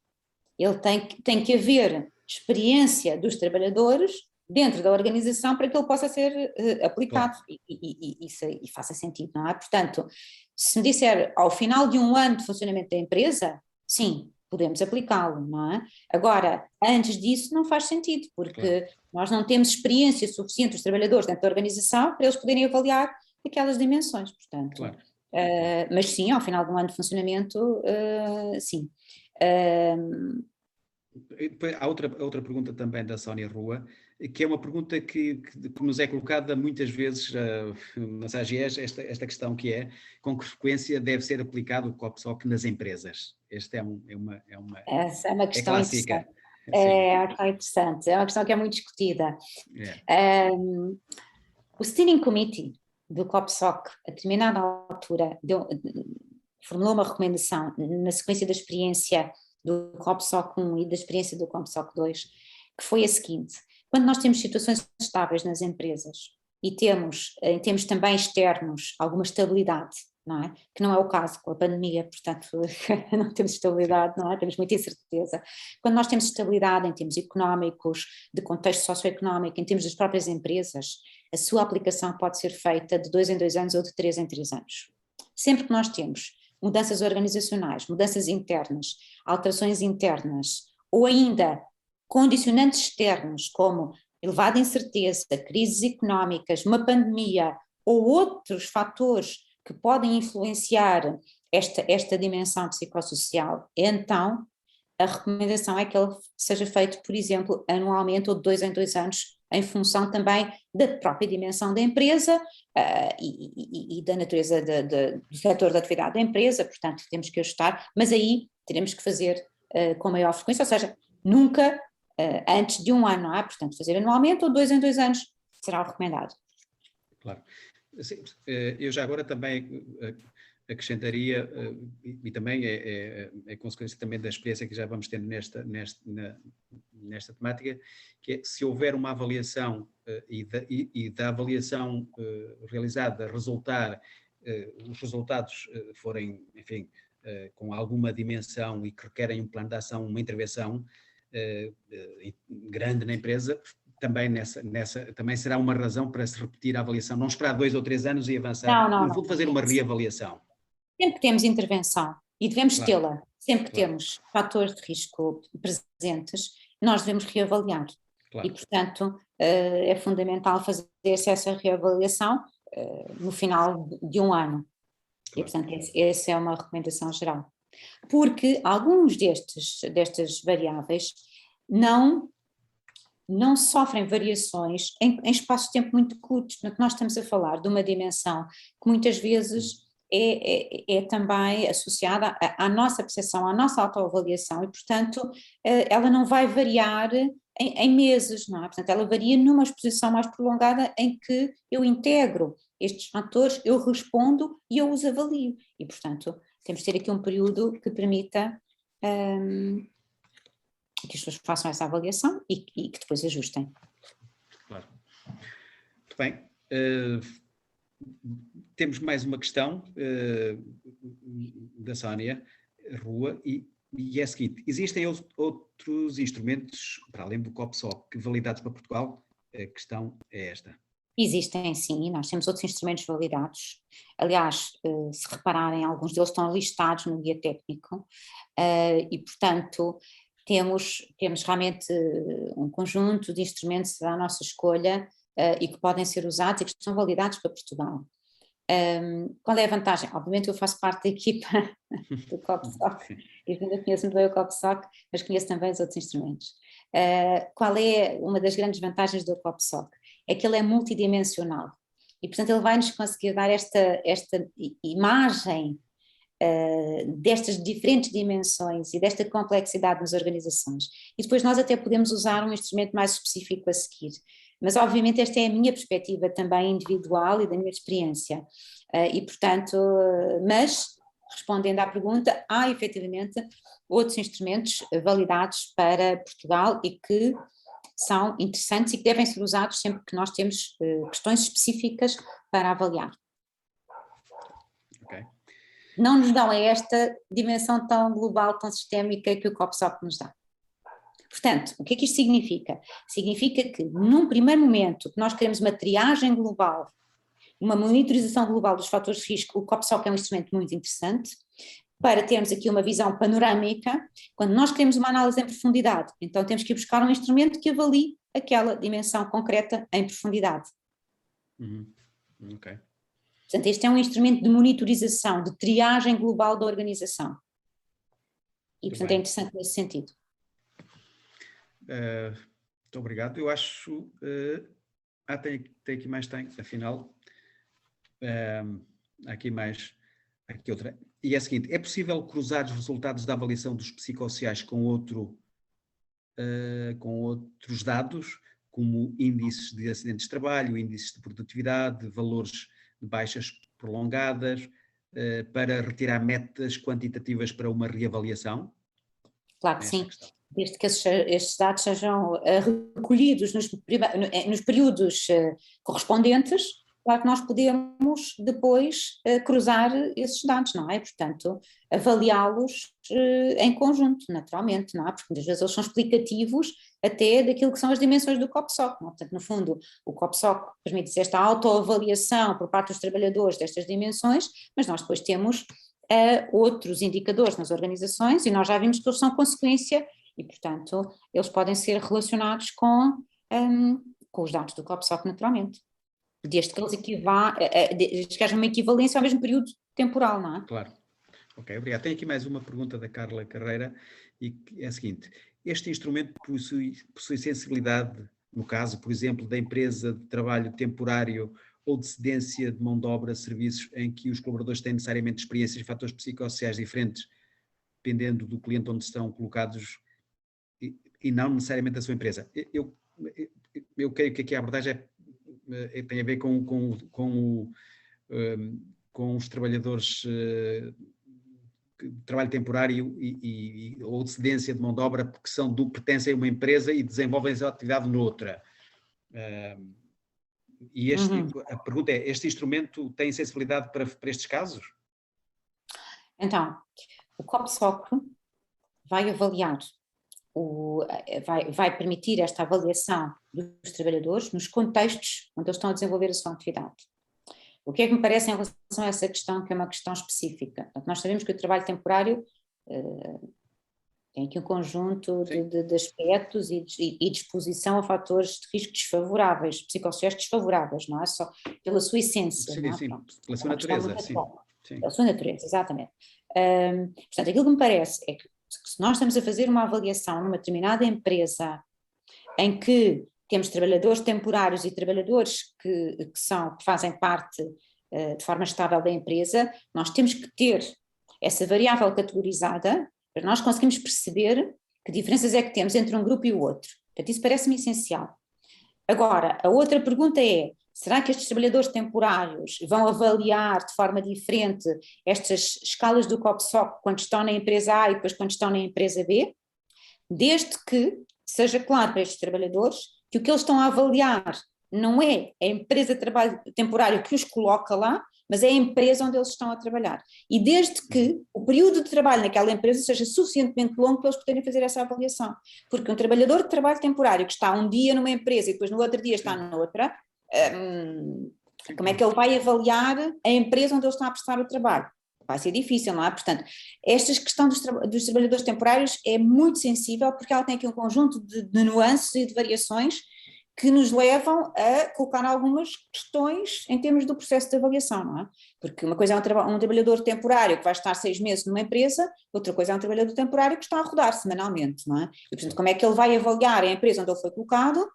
ele tem que haver experiência dos trabalhadores dentro da organização para que ele possa ser aplicado, claro. e faça sentido, não é? Portanto, se me disser ao final de um ano de funcionamento da empresa, sim, podemos aplicá-lo, não é? Agora, antes disso não faz sentido, porque claro. Nós não temos experiência suficiente dos trabalhadores dentro da organização para eles poderem avaliar aquelas dimensões, portanto. Claro. Mas sim, ao final de um ano de funcionamento, sim. Há outra pergunta também da Sónia Rua, que é uma pergunta que nos é colocada muitas vezes nas AGEs, esta questão que é, com que frequência deve ser aplicado o COPSOC nas empresas? Esta é uma Essa é uma questão clássica. Interessante, é uma questão que é muito discutida. O Steering Committee do COPSOC, a determinada altura, formulou uma recomendação na sequência da experiência do COPSOC 1 e da experiência do COPSOC 2, que foi a seguinte: quando nós temos situações estáveis nas empresas e temos, em termos também externos, alguma estabilidade, não é? Que não é o caso com a pandemia, portanto não temos estabilidade, não é? Temos muita incerteza. Quando nós temos estabilidade em termos económicos, de contexto socioeconómico, em termos das próprias empresas, a sua aplicação pode ser feita de 2 em 2 anos ou de 3 em 3 anos. Sempre que nós temos mudanças organizacionais, mudanças internas, alterações internas, ou ainda condicionantes externos, como elevada incerteza, crises económicas, uma pandemia, ou outros fatores que podem influenciar esta dimensão psicossocial, então a recomendação é que ele seja feito, por exemplo, anualmente ou de 2 em 2 anos, em função também da própria dimensão da empresa e da natureza do setor da atividade da empresa, portanto temos que ajustar, mas aí teremos que fazer com maior frequência, ou seja, nunca antes de um ano, não é? Portanto, fazer anualmente ou 2 em 2 anos será o recomendado. Claro. Eu já agora também acrescentaria, e também é consequência também da experiência que já vamos tendo nesta temática, que é se houver uma avaliação e da avaliação realizada resultar, os resultados forem, enfim, com alguma dimensão e que requerem um plano de ação, uma intervenção grande na empresa, também também será uma razão para se repetir a avaliação, não esperar 2 ou 3 anos e avançar, no fundo fazer uma reavaliação. Sempre que temos intervenção, e devemos tê-la, sempre que temos fatores de risco presentes, nós devemos reavaliar. Claro. E, portanto, é fundamental fazer-se essa reavaliação no final de um ano. Claro. E, portanto, essa é uma recomendação geral. Porque alguns destas variáveis não sofrem variações em espaços de tempo muito curtos. Portanto, nós estamos a falar de uma dimensão que muitas vezes é também associada à nossa percepção, à nossa autoavaliação e, portanto, ela não vai variar em meses, não é? Portanto, ela varia numa exposição mais prolongada em que eu integro estes fatores, eu respondo e eu os avalio. E, portanto, temos de ter aqui um período que permita que as pessoas façam essa avaliação e que depois ajustem. Claro. Muito bem. Temos mais uma questão da Sónia Rua e é a seguinte: existem outros instrumentos, para além do COPSOC, validados para Portugal? A questão é esta. Existem, sim, nós temos outros instrumentos validados. Aliás, se repararem, alguns deles estão listados no guia técnico e, portanto, temos realmente um conjunto de instrumentos à nossa escolha e que podem ser usados e que são validados para Portugal. Qual é a vantagem? Obviamente eu faço parte da equipa do COPSOC e ainda conheço muito bem o COPSOC, mas conheço também os outros instrumentos. Qual é uma das grandes vantagens do COPSOC? É que ele é multidimensional e, portanto, ele vai nos conseguir dar esta imagem destas diferentes dimensões e desta complexidade nas organizações. E depois nós até podemos usar um instrumento mais específico a seguir. Mas, obviamente, esta é a minha perspectiva também individual e da minha experiência. E, portanto, mas, respondendo à pergunta, há efetivamente outros instrumentos validados para Portugal e que são interessantes e que devem ser usados sempre que nós temos questões específicas para avaliar. Ok. Não nos dão esta dimensão tão global, tão sistémica que o COPSOC nos dá. Portanto, o que é que isto significa? Significa que, num primeiro momento, que nós queremos uma triagem global, uma monitorização global dos fatores de risco, o COPSOC é um instrumento muito interessante, para termos aqui uma visão panorâmica. Quando nós queremos uma análise em profundidade, então temos que ir buscar um instrumento que avalie aquela dimensão concreta em profundidade. Ok. Portanto, este é um instrumento de monitorização, de triagem global da organização. E, portanto, é interessante nesse sentido. Muito obrigado. Eu acho... tem aqui mais, afinal. Há aqui mais... Aqui outra. E é a seguinte: é possível cruzar os resultados da avaliação dos psicossociais com outros dados, como índices de acidentes de trabalho, índices de produtividade, valores de baixas prolongadas, para retirar metas quantitativas para uma reavaliação? Claro que sim, desde que estes dados sejam recolhidos nos períodos correspondentes, claro que nós podemos depois cruzar esses dados, não é? Portanto, avaliá-los em conjunto, naturalmente, não é? Porque muitas vezes eles são explicativos até daquilo que são as dimensões do COPSOC, não é? Portanto, no fundo, o COPSOC permite esta autoavaliação por parte dos trabalhadores destas dimensões, mas nós depois temos outros indicadores nas organizações e nós já vimos que eles são consequência e, portanto, eles podem ser relacionados com os dados do COPSOC, naturalmente. Desde que eles que haja uma equivalência ao mesmo período temporal, não é? Claro. Ok, obrigado. Tenho aqui mais uma pergunta da Carla Carreira e é a seguinte: este instrumento possui sensibilidade, no caso, por exemplo, da empresa de trabalho temporário ou de cedência de mão de obra, serviços em que os colaboradores têm necessariamente experiências e fatores psicossociais diferentes, dependendo do cliente onde estão colocados e não necessariamente da sua empresa? Eu creio que aqui a abordagem tem a ver com os trabalhadores de trabalho temporário ou de cedência de mão de obra, porque pertencem a uma empresa e desenvolvem a atividade noutra. E a pergunta é: este instrumento tem sensibilidade para estes casos? Então, o COPSOC vai avaliar, vai permitir esta avaliação dos trabalhadores nos contextos onde eles estão a desenvolver a sua atividade. O que é que me parece em relação a essa questão, que é uma questão específica? Portanto, nós sabemos que o trabalho temporário tem aqui um conjunto de aspectos e de exposição a fatores de risco desfavoráveis, psicossociais desfavoráveis, não é só pela sua essência. Sim, não é? sim, Pronto, pela sua natureza. Sim. Pela sua natureza, exatamente. Portanto, aquilo que me parece é que se nós estamos a fazer uma avaliação numa determinada empresa em que temos trabalhadores temporários e trabalhadores que fazem parte de forma estável da empresa, nós temos que ter essa variável categorizada para nós conseguirmos perceber que diferenças é que temos entre um grupo e o outro. Portanto, isso parece-me essencial. Agora, a outra pergunta é, será que estes trabalhadores temporários vão avaliar de forma diferente estas escalas do COPSOC quando estão na empresa A e depois quando estão na empresa B? Desde que seja claro para estes trabalhadores que o que eles estão a avaliar não é a empresa de trabalho temporário que os coloca lá, mas é a empresa onde eles estão a trabalhar. E desde que o período de trabalho naquela empresa seja suficientemente longo para eles poderem fazer essa avaliação. Porque um trabalhador de trabalho temporário que está um dia numa empresa e depois no outro dia está noutra, como é que ele vai avaliar a empresa onde ele está a prestar o trabalho? Vai ser difícil, não é? Portanto, esta questão dos trabalhadores temporários é muito sensível porque ela tem aqui um conjunto de nuances e de variações que nos levam a colocar algumas questões em termos do processo de avaliação, não é? Porque uma coisa é um trabalhador temporário que vai estar 6 meses numa empresa, outra coisa é um trabalhador temporário que está a rodar semanalmente, não é? E, portanto, como é que ele vai avaliar a empresa onde ele foi colocado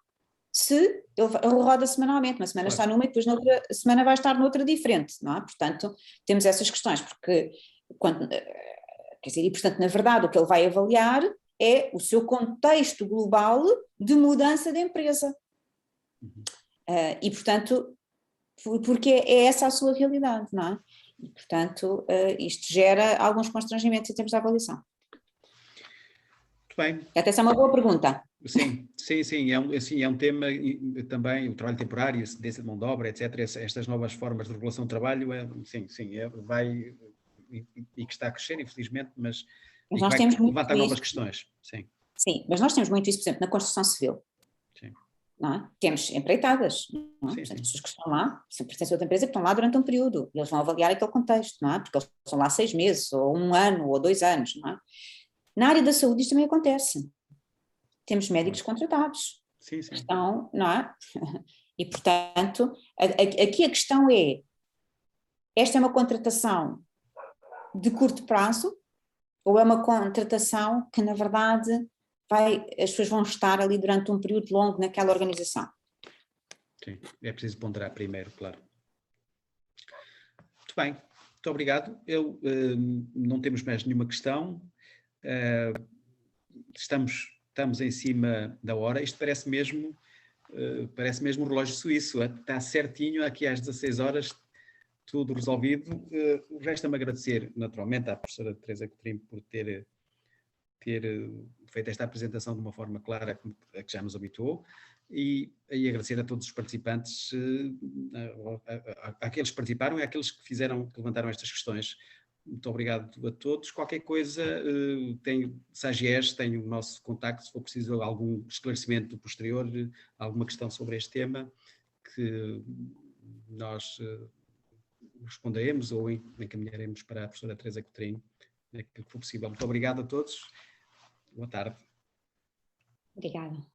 se ele roda semanalmente, uma semana está numa e depois noutra semana vai estar noutra diferente, não é? Portanto, temos essas questões, porque, quer dizer, e portanto, na verdade, o que ele vai avaliar é o seu contexto global de mudança de empresa. E, portanto, porque é essa a sua realidade, não é? E, portanto, isto gera alguns constrangimentos em termos de avaliação. Muito bem. Até essa é uma boa pergunta. Sim. É um tema também, o trabalho temporário, a cedência de mão de obra, etc. Estas novas formas de regulação do trabalho, vai e que está a crescer, infelizmente, mas nós vai temos levantar novas questões. Sim, mas nós temos muito isso, por exemplo, na construção civil. Sim. Não é? Temos empreitadas, não é? Portanto, pessoas que estão lá, se pertencem a outra empresa, que estão lá durante um período, e eles vão avaliar aquele contexto, não é? Porque eles estão lá 6 meses, ou 1 ano, ou 2 anos, não é? Na área da saúde isto também acontece. Temos médicos contratados. Sim. Estão, não é? E, portanto, aqui a questão é, esta é uma contratação de curto prazo, ou é uma contratação que, na verdade, as pessoas vão estar ali durante um período longo naquela organização? Sim, é preciso ponderar primeiro, claro. Muito bem, muito obrigado. Não temos mais nenhuma questão. Estamos em cima da hora. Isto parece mesmo um relógio suíço. Está certinho, aqui às 16 horas, tudo resolvido. Resta-me agradecer, naturalmente, à professora Teresa Coutrinho por ter feito esta apresentação de uma forma clara a que já nos habituou e agradecer a todos os participantes, àqueles que participaram e àqueles que levantaram estas questões. Muito obrigado a todos. Qualquer coisa, tenho SAGES, tenho o nosso contacto, se for preciso algum esclarecimento posterior, alguma questão sobre este tema, que nós responderemos ou encaminharemos para a professora Teresa Coutrinho, aquilo que for possível. Muito obrigado a todos. Boa tarde. Obrigada.